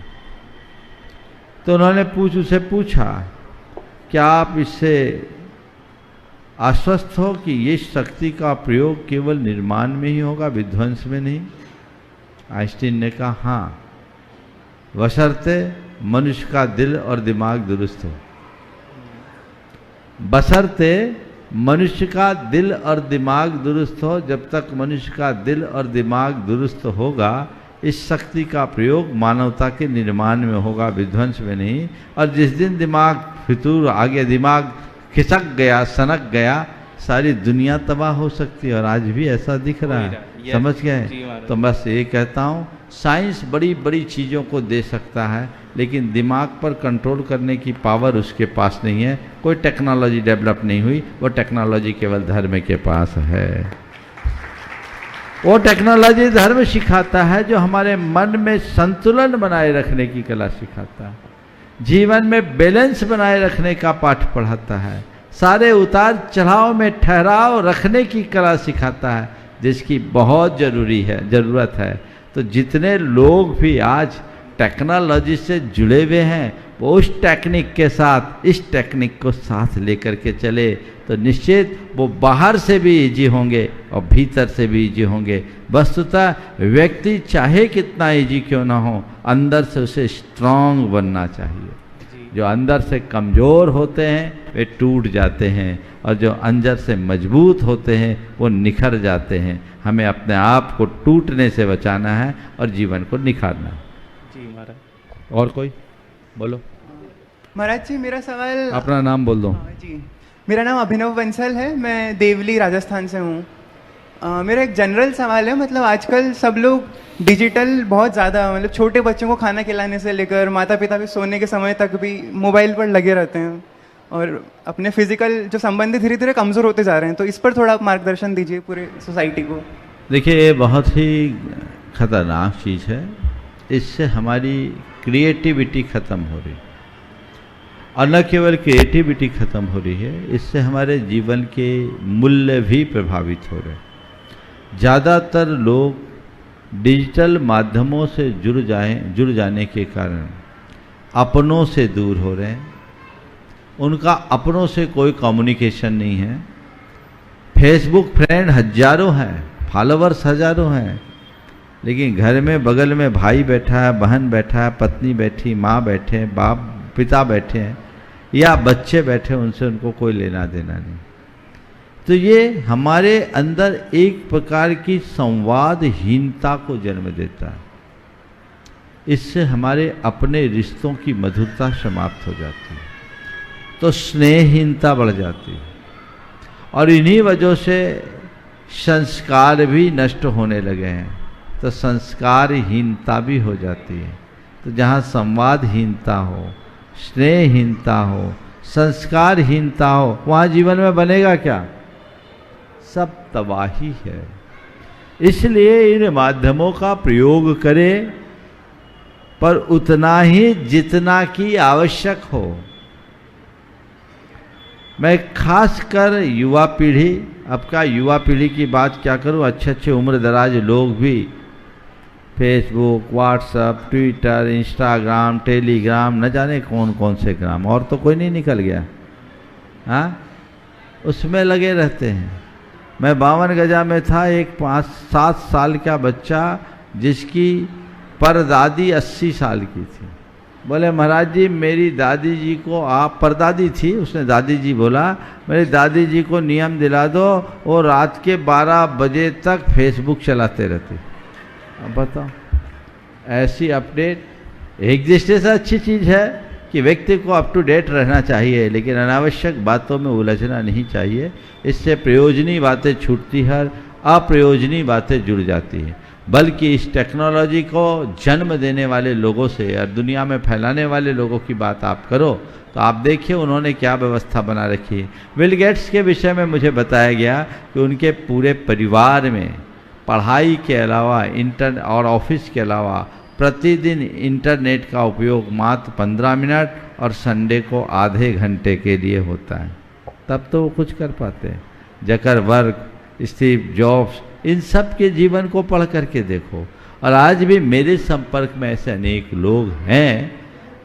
तो उन्होंने उससे पूछा, क्या आप इससे आश्वस्त हो कि ये शक्ति का प्रयोग केवल निर्माण में ही होगा, विध्वंस में नहीं? आइंस्टीन ने कहा हाँ, बशर्ते मनुष्य का दिल और दिमाग दुरुस्त हो। बशर्ते मनुष्य का दिल और दिमाग दुरुस्त हो। जब तक मनुष्य का दिल और दिमाग दुरुस्त होगा, इस शक्ति का प्रयोग मानवता के निर्माण में होगा, विध्वंस में नहीं। और जिस दिन दिमाग फितूर आ गया, दिमाग खिसक गया, सनक गया, सारी दुनिया तबाह हो सकती है, और आज भी ऐसा दिख रहा है। समझ गए? तो बस ये कहता हूँ, साइंस बड़ी बड़ी चीज़ों को दे सकता है, लेकिन दिमाग पर कंट्रोल करने की पावर उसके पास नहीं है। कोई टेक्नोलॉजी डेवलप नहीं हुई, वो टेक्नोलॉजी केवल धर्म के पास है। वो टेक्नोलॉजी धर्म सिखाता है जो हमारे मन में संतुलन बनाए रखने की कला सिखाता है, जीवन में बैलेंस बनाए रखने का पाठ पढ़ाता है, सारे उतार चढ़ाव में ठहराव रखने की कला सिखाता है, जिसकी बहुत ज़रूरत है। तो जितने लोग भी आज टेक्नोलॉजी से जुड़े हुए हैं, वो उस टेक्निक के साथ इस टेक्निक को साथ लेकर के चले तो निश्चित वो बाहर से भी इजी होंगे और भीतर से भी इजी होंगे। वस्तुतः व्यक्ति चाहे कितना इजी क्यों ना हो, अंदर से उसे स्ट्रांग बनना चाहिए। जो अंदर से कमज़ोर होते हैं वे टूट जाते हैं, और जो अंदर से मजबूत होते हैं वो निखर जाते हैं। हमें अपने आप को टूटने से बचाना है और जीवन को निखारना है। जी महाराज। और कोई बोलो। महाराज जी, मेरा सवाल, अपना नाम बोल दो। जी, मेरा नाम अभिनव बंसल है, मैं देवली राजस्थान से हूँ। मेरा एक जनरल सवाल है, मतलब आजकल सब लोग डिजिटल बहुत ज़्यादा, मतलब छोटे बच्चों को खाना खिलाने से लेकर माता पिता भी सोने के समय तक भी मोबाइल पर लगे रहते हैं, और अपने फिजिकल जो संबंध धीरे धीरे कमज़ोर होते जा रहे हैं। तो इस पर थोड़ा मार्गदर्शन दीजिए पूरे सोसाइटी को। देखिए, ये बहुत ही खतरनाक चीज़ है। इससे हमारी क्रिएटिविटी ख़त्म हो रही, और न केवल क्रिएटिविटी ख़त्म हो रही है, इससे हमारे जीवन के मूल्य भी प्रभावित हो रहे हैं। ज़्यादातर लोग डिजिटल माध्यमों से जुड़ जाने के कारण अपनों से दूर हो रहे हैं। उनका अपनों से कोई कम्युनिकेशन नहीं है। फेसबुक फ्रेंड हजारों हैं, फॉलोवर्स हजारों हैं, लेकिन घर में बगल में भाई बैठा है, बहन बैठा है, पत्नी बैठी, माँ बैठे हैं, बाप पिता बैठे हैं, या बच्चे बैठे उनसे उनको कोई लेना देना नहीं। तो ये हमारे अंदर एक प्रकार की संवादहीनता को जन्म देता है। इससे हमारे अपने रिश्तों की मधुरता समाप्त हो जाती है, तो स्नेहहीनता बढ़ जाती है, और इन्हीं वजह से संस्कार भी नष्ट होने लगे हैं, तो संस्कारहीनता भी हो जाती है। तो जहाँ संवादहीनता हो, स्नेहहीनता हो, संस्कारहीनता हो, वहाँ जीवन में बनेगा क्या? सब तबाही है। इसलिए इन माध्यमों का प्रयोग करें, पर उतना ही जितना की आवश्यक हो। मैं खासकर युवा पीढ़ी, अब का युवा पीढ़ी की बात क्या करूं, अच्छे अच्छे उम्र दराज लोग भी Facebook, WhatsApp, Twitter, Instagram, Telegram, न जाने कौन कौन से ग्राम, और तो कोई नहीं निकल गया, हाँ, उसमें लगे रहते हैं। मैं 52 गजा में था, एक 5-7 साल का बच्चा जिसकी परदादी 80 साल की थी, बोले महाराज जी मेरी दादी जी को आप, परदादी थी, उसने दादी जी बोला मेरी दादी जी को नियम दिला दो, वो रात के 12 बजे तक फेसबुक चलाते रहते। अब बताओ, ऐसी अपडेट एग्जिस्टेंस अच्छी चीज़ है कि व्यक्ति को अप टू डेट रहना चाहिए, लेकिन अनावश्यक बातों में उलझना नहीं चाहिए। इससे प्रयोजनीय बातें छूटती है, अप्रयोजनीय बातें जुड़ जाती हैं। बल्कि इस टेक्नोलॉजी को जन्म देने वाले लोगों से और दुनिया में फैलाने वाले लोगों की बात आप करो तो आप देखिए उन्होंने क्या व्यवस्था बना रखी है। बिल गेट्स के विषय में मुझे बताया गया कि उनके पूरे परिवार में पढ़ाई के अलावा और ऑफिस के अलावा प्रतिदिन इंटरनेट का उपयोग मात्र 15 मिनट और संडे को आधे घंटे के लिए होता है, तब तो वो कुछ कर पाते हैं। जकरबर्ग, स्टीव जॉब्स, इन सब के जीवन को पढ़ करके देखो। और आज भी मेरे संपर्क में ऐसे अनेक लोग हैं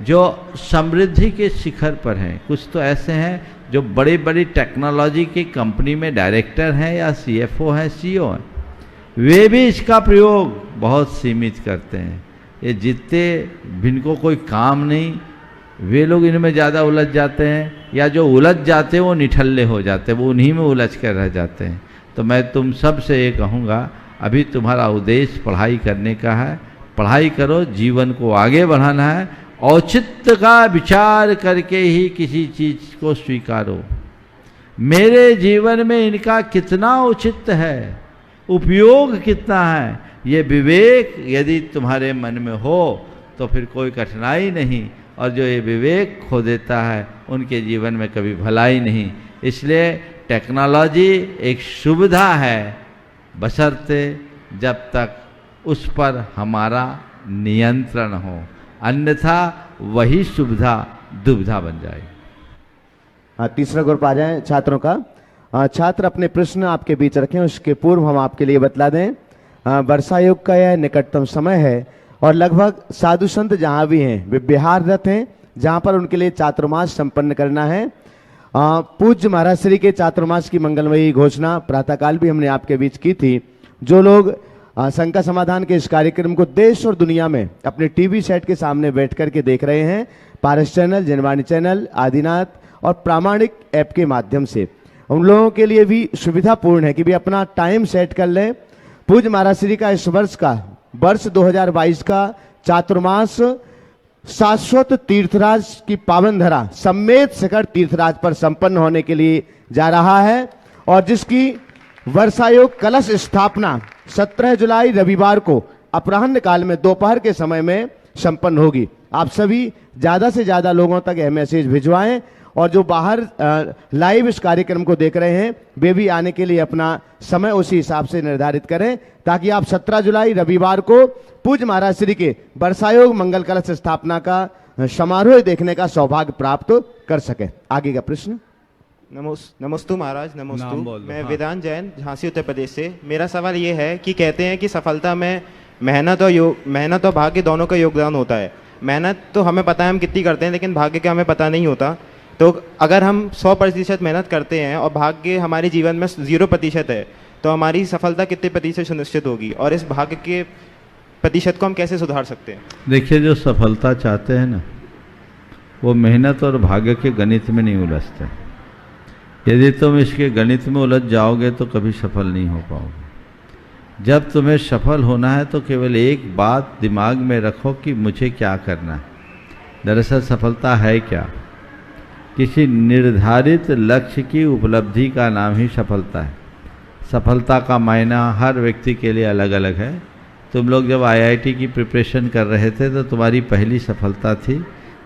जो समृद्धि के शिखर पर हैं। कुछ तो ऐसे हैं जो बड़ी बड़ी टेक्नोलॉजी की कंपनी में डायरेक्टर हैं या सीएफओ हैं, सीईओ हैं, वे भी इसका प्रयोग बहुत सीमित करते हैं। ये जितने जिनको कोई काम नहीं, वे लोग इनमें ज़्यादा उलझ जाते हैं, या जो उलझ जाते हैं वो निठल्ले हो जाते हैं, वो उन्हीं में उलझ कर रह जाते हैं। तो मैं तुम सब से ये कहूँगा, अभी तुम्हारा उद्देश्य पढ़ाई करने का है, पढ़ाई करो, जीवन को आगे बढ़ाना है, औचित्य का विचार करके ही किसी चीज़ को स्वीकारो। मेरे जीवन में इनका कितना औचित्य है, उपयोग कितना है, ये विवेक यदि तुम्हारे मन में हो तो फिर कोई कठिनाई नहीं, और जो ये विवेक खो देता है उनके जीवन में कभी भलाई नहीं। इसलिए टेक्नोलॉजी एक सुविधा है, बशर्ते जब तक उस पर हमारा नियंत्रण हो, अन्यथा वही सुविधा दुविधा बन जाएगी। तीसरा ग्रुप आ जाए छात्रों का। छात्र अपने प्रश्न आपके बीच रखें, उसके पूर्व हम आपके लिए बतला दें वर्षा योग का यह निकटतम समय है और लगभग साधु संत जहाँ भी हैं वे बिहाररत हैं, जहाँ पर उनके लिए चातुर्मास संपन्न करना है। पूज्य महाराज श्री के चातुर्मास की मंगलमयी घोषणा प्रातःकाल भी हमने आपके बीच की थी। जो लोग शंका समाधान के इस कार्यक्रम को देश और दुनिया में अपने टीवी सेट के सामने बैठ करके देख रहे हैं, पारस चैनल, जनवाणी चैनल, आदिनाथ और प्रामाणिक ऐप के माध्यम से, उन लोगों के लिए भी सुविधापूर्ण है कि भी अपना टाइम सेट कर लें। पूज्य महाराज श्री का इस वर्ष 2022 का चातुर्मास शाश्वत तीर्थराज की पावन धरा सम्मेत शिखर तीर्थराज पर संपन्न होने के लिए जा रहा है, और जिसकी वर्षायोग कलश स्थापना 17 जुलाई रविवार को अपराह्न काल में दोपहर के समय में संपन्न होगी। आप सभी ज्यादा से ज्यादा लोगों तक यह मैसेज भिजवाएं, और जो बाहर लाइव इस कार्यक्रम को देख रहे हैं वे भी आने के लिए अपना समय उसी हिसाब से निर्धारित करें, ताकि आप 17 जुलाई रविवार को पूज्य महाराज श्री के वर्षायोग मंगल कलश स्थापना का समारोह देखने का सौभाग्य प्राप्त कर सकें। आगे का प्रश्न। नमोस्तु महाराज, नमोस्तु। मैं वेदांत जैन, झांसी उत्तर प्रदेश से। मेरा सवाल ये है कि कहते हैं कि सफलता में मेहनत और भाग्य दोनों का योगदान होता है। मेहनत तो हमें पता है हम कितनी करते हैं, लेकिन भाग्य का हमें पता नहीं होता। तो अगर हम 100% मेहनत करते हैं और भाग्य हमारे जीवन में 0% है, तो हमारी सफलता कितने प्रतिशत सुनिश्चित होगी, और इस भाग्य के प्रतिशत को हम कैसे सुधार सकते हैं? देखिए, जो सफलता चाहते हैं ना, वो मेहनत और भाग्य के गणित में नहीं उलझते। यदि तुम इसके गणित में उलझ जाओगे तो कभी सफल नहीं हो पाओगे। जब तुम्हें सफल होना है तो केवल एक बात दिमाग में रखो कि मुझे क्या करना है। दरअसल सफलता है क्या? किसी निर्धारित लक्ष्य की उपलब्धि का नाम ही सफलता है। सफलता का मायना हर व्यक्ति के लिए अलग अलग है। तुम लोग जब IIT की प्रिपरेशन कर रहे थे तो तुम्हारी पहली सफलता थी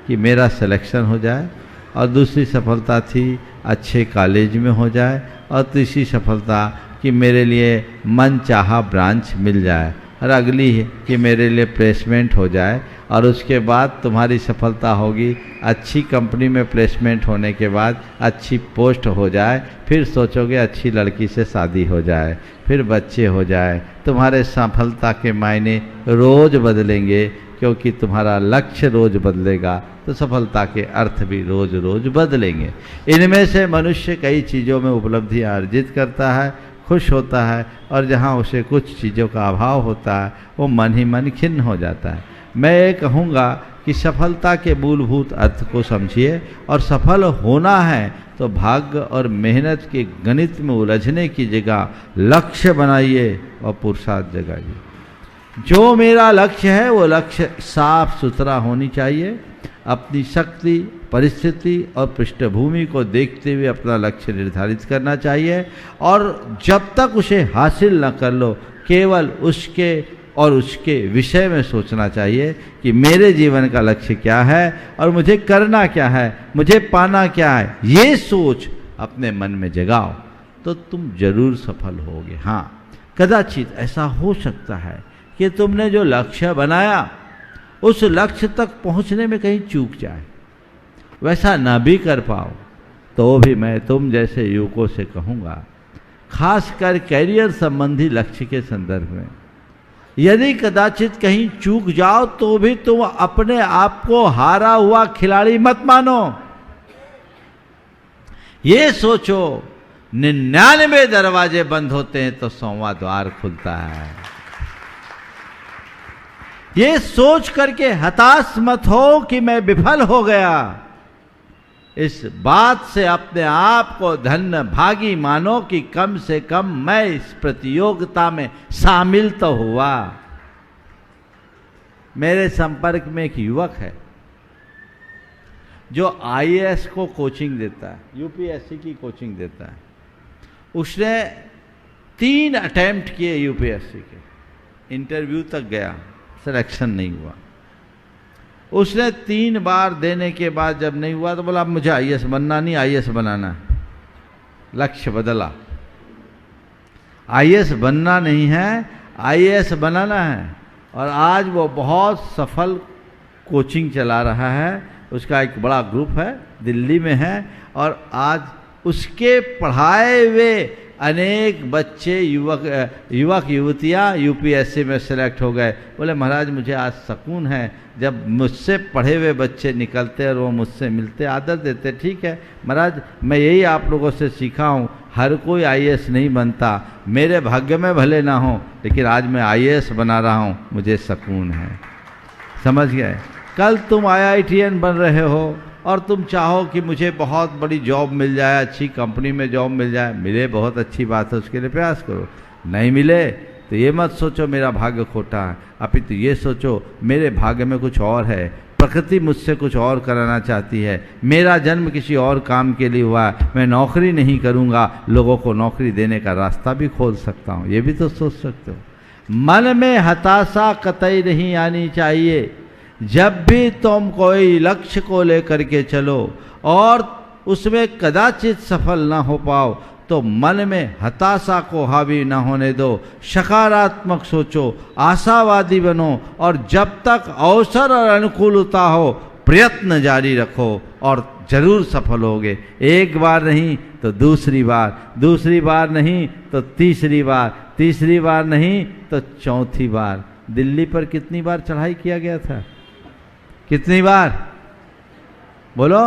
कि मेरा सिलेक्शन हो जाए, और दूसरी सफलता थी अच्छे कॉलेज में हो जाए, और तीसरी सफलता कि मेरे लिए मन चाहा ब्रांच मिल जाए, और अगली कि मेरे लिए प्लेसमेंट हो जाए। और उसके बाद तुम्हारी सफलता होगी अच्छी कंपनी में प्लेसमेंट होने के बाद अच्छी पोस्ट हो जाए, फिर सोचोगे अच्छी लड़की से शादी हो जाए, फिर बच्चे हो जाए। तुम्हारे सफलता के मायने रोज़ बदलेंगे, क्योंकि तुम्हारा लक्ष्य रोज़ बदलेगा तो सफलता के अर्थ भी रोज़ रोज़ बदलेंगे। इनमें से मनुष्य कई चीज़ों में उपलब्धियाँ अर्जित करता है, खुश होता है, और जहाँ उसे कुछ चीज़ों का अभाव होता है वो मन ही मन खिन्न हो जाता है। मैं ये कहूँगा कि सफलता के मूलभूत अर्थ को समझिए, और सफल होना है तो भाग्य और मेहनत के गणित में उलझने की जगह लक्ष्य बनाइए और पुरुषार्थ जगाइए। जो मेरा लक्ष्य है वो लक्ष्य साफ सुथरा होनी चाहिए। अपनी शक्ति, परिस्थिति और पृष्ठभूमि को देखते हुए अपना लक्ष्य निर्धारित करना चाहिए, और जब तक उसे हासिल न कर लो केवल उसके और उसके विषय में सोचना चाहिए कि मेरे जीवन का लक्ष्य क्या है और मुझे करना क्या है, मुझे पाना क्या है। ये सोच अपने मन में जगाओ तो तुम जरूर सफल होगे। हाँ, कदाचित ऐसा हो सकता है कि तुमने जो लक्ष्य बनाया उस लक्ष्य तक पहुंचने में कहीं चूक जाए, वैसा ना भी कर पाओ, तो भी मैं तुम जैसे युवकों से कहूँगा, खासकर कैरियर संबंधी लक्ष्य के संदर्भ में, यदि कदाचित कहीं चूक जाओ तो भी तुम अपने आप को हारा हुआ खिलाड़ी मत मानो। ये सोचो 99 दरवाजे बंद होते हैं तो 100वां द्वार खुलता है। ये सोच करके हताश मत हो कि मैं विफल हो गया। इस बात से अपने आप को धन्य भागी मानो कि कम से कम मैं इस प्रतियोगिता में शामिल तो हुआ। मेरे संपर्क में एक युवक है जो IAS को कोचिंग देता है, UPSC की कोचिंग देता है। उसने 3 अटेम्प्ट किए UPSC के, इंटरव्यू तक गया, सिलेक्शन नहीं हुआ। उसने 3 बार देने के बाद जब नहीं हुआ तो बोला अब मुझे IAS बनना नहीं, IAS बनाना है। लक्ष्य बदला, IAS बनना नहीं है, IAS बनाना है। और आज वो बहुत सफल कोचिंग चला रहा है। उसका एक बड़ा ग्रुप है, दिल्ली में है, और आज उसके पढ़ाए हुए अनेक बच्चे, युवक युवतियाँ UPSC में सेलेक्ट हो गए। बोले महाराज मुझे आज सुकून है जब मुझसे पढ़े हुए बच्चे निकलते और वो मुझसे मिलते, आदर देते। ठीक है महाराज, मैं यही आप लोगों से सीखा हूँ, हर कोई IAS नहीं बनता, मेरे भाग्य में भले ना हो, लेकिन आज मैं IAS बना रहा हूँ, मुझे सुकून है। समझ गए? कल तुम IITian बन रहे हो और तुम चाहो कि मुझे बहुत बड़ी जॉब मिल जाए, अच्छी कंपनी में जॉब मिल जाए, मिले बहुत अच्छी बात है, उसके लिए प्रयास करो। नहीं मिले तो ये मत सोचो मेरा भाग्य खोटा है, अपितु ये सोचो मेरे भाग्य में कुछ और है, प्रकृति मुझसे कुछ और कराना चाहती है, मेरा जन्म किसी और काम के लिए हुआ है, मैं नौकरी नहीं करूँगा, लोगों को नौकरी देने का रास्ता भी खोल सकता हूँ। ये भी तो सोच सकते हो। मन में हताशा कतई नहीं आनी चाहिए। जब भी तुम कोई लक्ष्य को लेकर के चलो और उसमें कदाचित सफल ना हो पाओ तो मन में हताशा को हावी ना होने दो, सकारात्मक सोचो, आशावादी बनो, और जब तक अवसर और अनुकूलता हो प्रयत्न जारी रखो और जरूर सफल होगे। एक बार नहीं तो दूसरी बार, दूसरी बार नहीं तो तीसरी बार, तीसरी बार नहीं तो चौथी बार। दिल्ली पर कितनी बार चढ़ाई किया गया था? कितनी बार बोलो?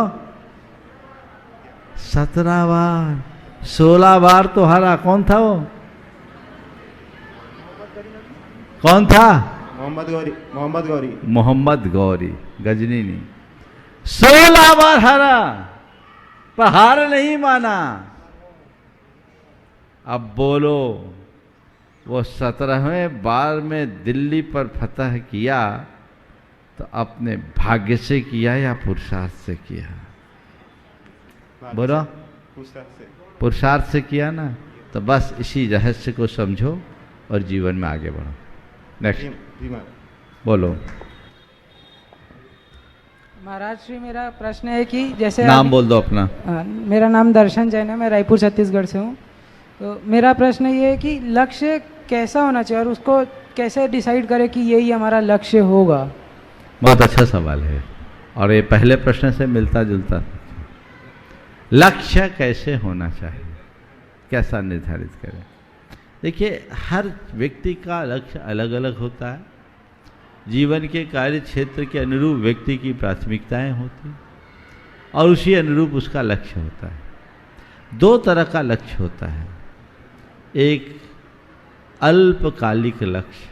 17 बार, 16 बार तो हारा। कौन था वो? कौन था? मोहम्मद गौरी। मोहम्मद गौरी, गजनी नहीं। 16 बार हारा, पर हार नहीं माना। अब बोलो, वो 17वें बार में दिल्ली पर फतह किया तो अपने भाग्य से किया या पुरुषार्थ से किया? बोलो, पुरुषार्थ से किया ना। तो बस इसी रहस्य को समझो और जीवन में आगे बढ़ो। नेक्स्ट बोलो। महाराज श्री, मेरा प्रश्न है कि जैसे नाम बोल दो अपना। मेरा नाम दर्शन जैन है, मैं रायपुर छत्तीसगढ़ से हूँ। तो मेरा प्रश्न ये है कि लक्ष्य कैसा होना चाहिए और उसको कैसे डिसाइड करें कि यही हमारा लक्ष्य होगा? बहुत अच्छा सवाल है और ये पहले प्रश्न से मिलता जुलता। लक्ष्य कैसे होना चाहिए, कैसा निर्धारित करें? देखिए, हर व्यक्ति का लक्ष्य अलग अलग होता है। जीवन के कार्य क्षेत्र के अनुरूप व्यक्ति की प्राथमिकताएं होती और उसी अनुरूप उसका लक्ष्य होता है। 2 तरह का लक्ष्य होता है, एक अल्पकालिक लक्ष्य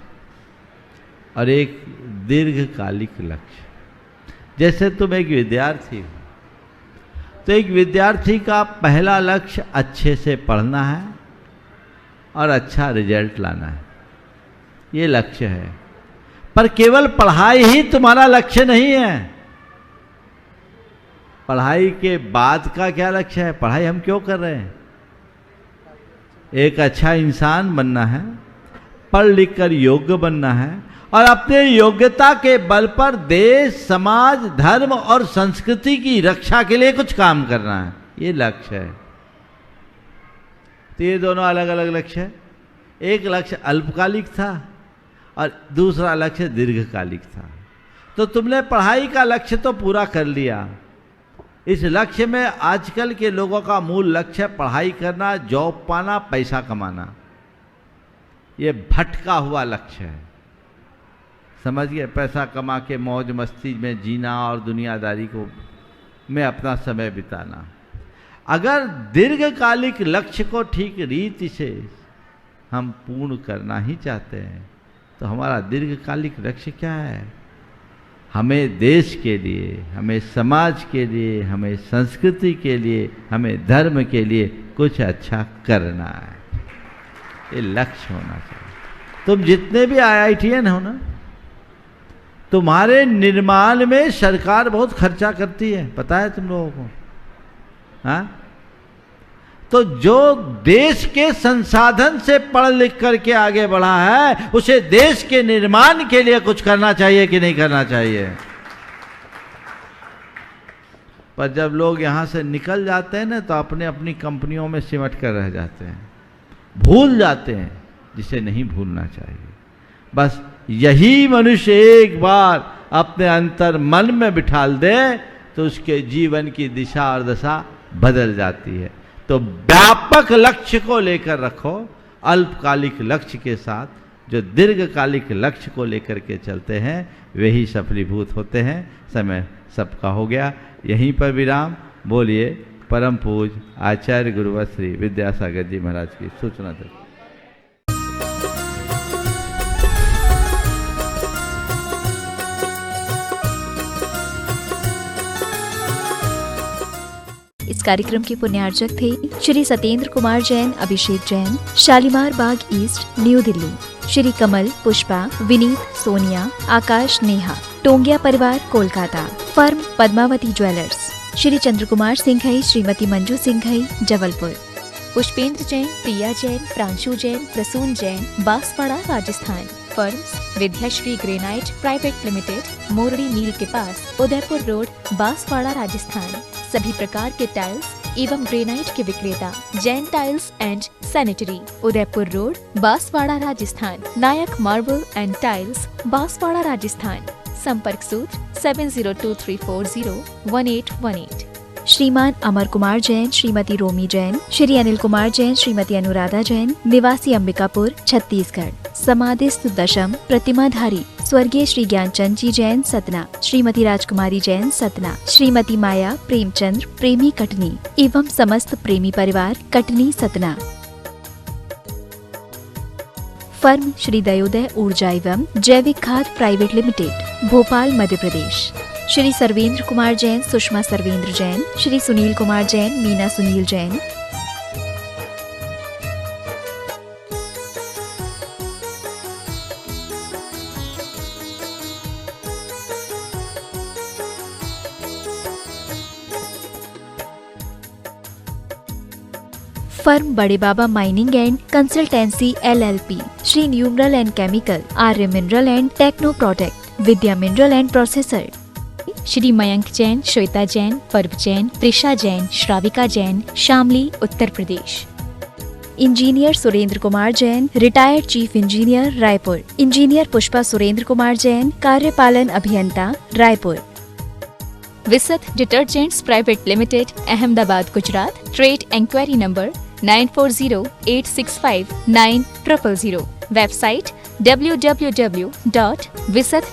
और एक दीर्घकालिक लक्ष्य। जैसे तुम एक विद्यार्थी हो, तो एक विद्यार्थी का पहला लक्ष्य अच्छे से पढ़ना है और अच्छा रिजल्ट लाना है, ये लक्ष्य है। पर केवल पढ़ाई ही तुम्हारा लक्ष्य नहीं है। पढ़ाई के बाद का क्या लक्ष्य है? पढ़ाई हम क्यों कर रहे हैं? एक अच्छा इंसान बनना है, पढ़ लिख कर योग्य बनना है और अपने योग्यता के बल पर देश, समाज, धर्म और संस्कृति की रक्षा के लिए कुछ काम करना है, ये लक्ष्य है। तो ये दोनों अलग अलग लक्ष्य है। एक लक्ष्य अल्पकालिक था और दूसरा लक्ष्य दीर्घकालिक था। तो तुमने पढ़ाई का लक्ष्य तो पूरा कर लिया। इस लक्ष्य में आजकल के लोगों का मूल लक्ष्य पढ़ाई करना, जॉब पाना, पैसा कमाना। ये भटका हुआ लक्ष्य है, समझिए। पैसा कमा के मौज मस्ती में जीना और दुनियादारी को में अपना समय बिताना। अगर दीर्घकालिक लक्ष्य को ठीक रीति से हम पूर्ण करना ही चाहते हैं तो हमारा दीर्घकालिक लक्ष्य क्या है? हमें देश के लिए, हमें समाज के लिए, हमें संस्कृति के लिए, हमें धर्म के लिए कुछ अच्छा करना है, ये लक्ष्य होना चाहिए। तुम जितने भी IITian हो ना, तुम्हारे निर्माण में सरकार बहुत खर्चा करती है, पता है तुम लोगों को? हाँ, तो जो देश के संसाधन से पढ़ लिख करके आगे बढ़ा है, उसे देश के निर्माण के लिए कुछ करना चाहिए कि नहीं करना चाहिए? पर जब लोग यहाँ से निकल जाते हैं ना, तो अपने अपनी कंपनियों में सिमट कर रह जाते हैं, भूल जाते हैं जिसे नहीं भूलना चाहिए। बस यही मनुष्य एक बार अपने अंतर मन में बिठाल दे तो उसके जीवन की दिशा और दशा बदल जाती है। तो व्यापक लक्ष्य को लेकर रखो, अल्पकालिक लक्ष्य के साथ जो दीर्घकालिक लक्ष्य को लेकर के चलते हैं वही सफलीभूत होते हैं। समय सबका हो गया, यहीं पर विराम। बोलिए परम पूज्य आचार्य गुरुवर श्री विद्यासागर जी महाराज की सूचना दे। इस कार्यक्रम के पुण्यार्चक थे श्री सत्येंद्र कुमार जैन, अभिषेक जैन, शालीमार बाग ईस्ट, न्यू दिल्ली। श्री कमल, पुष्पा, विनीत, सोनिया, आकाश, नेहा, टोंगिया परिवार, Kolkata. Firm Padmavati jewellers. Shri Chandra Kumar Singhai, Shrimati Manju Singhai, Jabalpur. Pushpendra Jain, Priya Jain, Pranshu Jain, Prasoon Jain, Banswara, Rajasthan. Firms Vidyashree granite private limited, Mordi mill के पास, उदयपुर रोड, बांसवाड़ा, राजस्थान। सभी प्रकार के टाइल्स एवं ग्रेनाइट के विक्रेता, Jain tiles and sanitary, Udaipur road, Banswara, Rajasthan. Nayak marble and tiles, Banswara, Rajasthan. संपर्क सूत्र 7023401818। श्रीमान अमर कुमार जैन, श्रीमती रोमी जैन, श्री अनिल कुमार जैन, श्रीमती अनुराधा जैन, निवासी अंबिकापुर, छत्तीसगढ़। समाधिस्थ दशम प्रतिमाधारी स्वर्गीय श्री ज्ञानचंद जी जैन, सतना। श्रीमती राजकुमारी जैन, सतना। श्रीमती माया प्रेमचंद्र, प्रेमी, कटनी एवं समस्त प्रेमी परिवार, कटनी, सतना। फर्म श्री दयोदय ऊर्जा एवं जैविक खाद private limited, Bhopal, Madhya Pradesh. Shri Sarvendra Kumar Jain, Sushma Sarvendra Jain, Shri Sunil Kumar Jain, Meena Sunil Jain. Firm Bade Baba mining and consultancy LLP, Shri numeral and chemical, Arya mineral and techno product, Vidya mineral and processor. Shri Mayank Jain, Shweta Jain, Parv Jain, Prisha Jain, Shravika Jain, Shamli, Uttar Pradesh. Engineer Surendra Kumar Jain, retired chief engineer, Raipur. Engineer Pushpa Surendra Kumar Jain, कार्यपालन अभियंता, Raipur. Visat detergents private limited, Ahmedabad, Gujarat. Trade inquiry number 9408659000। Website www.visat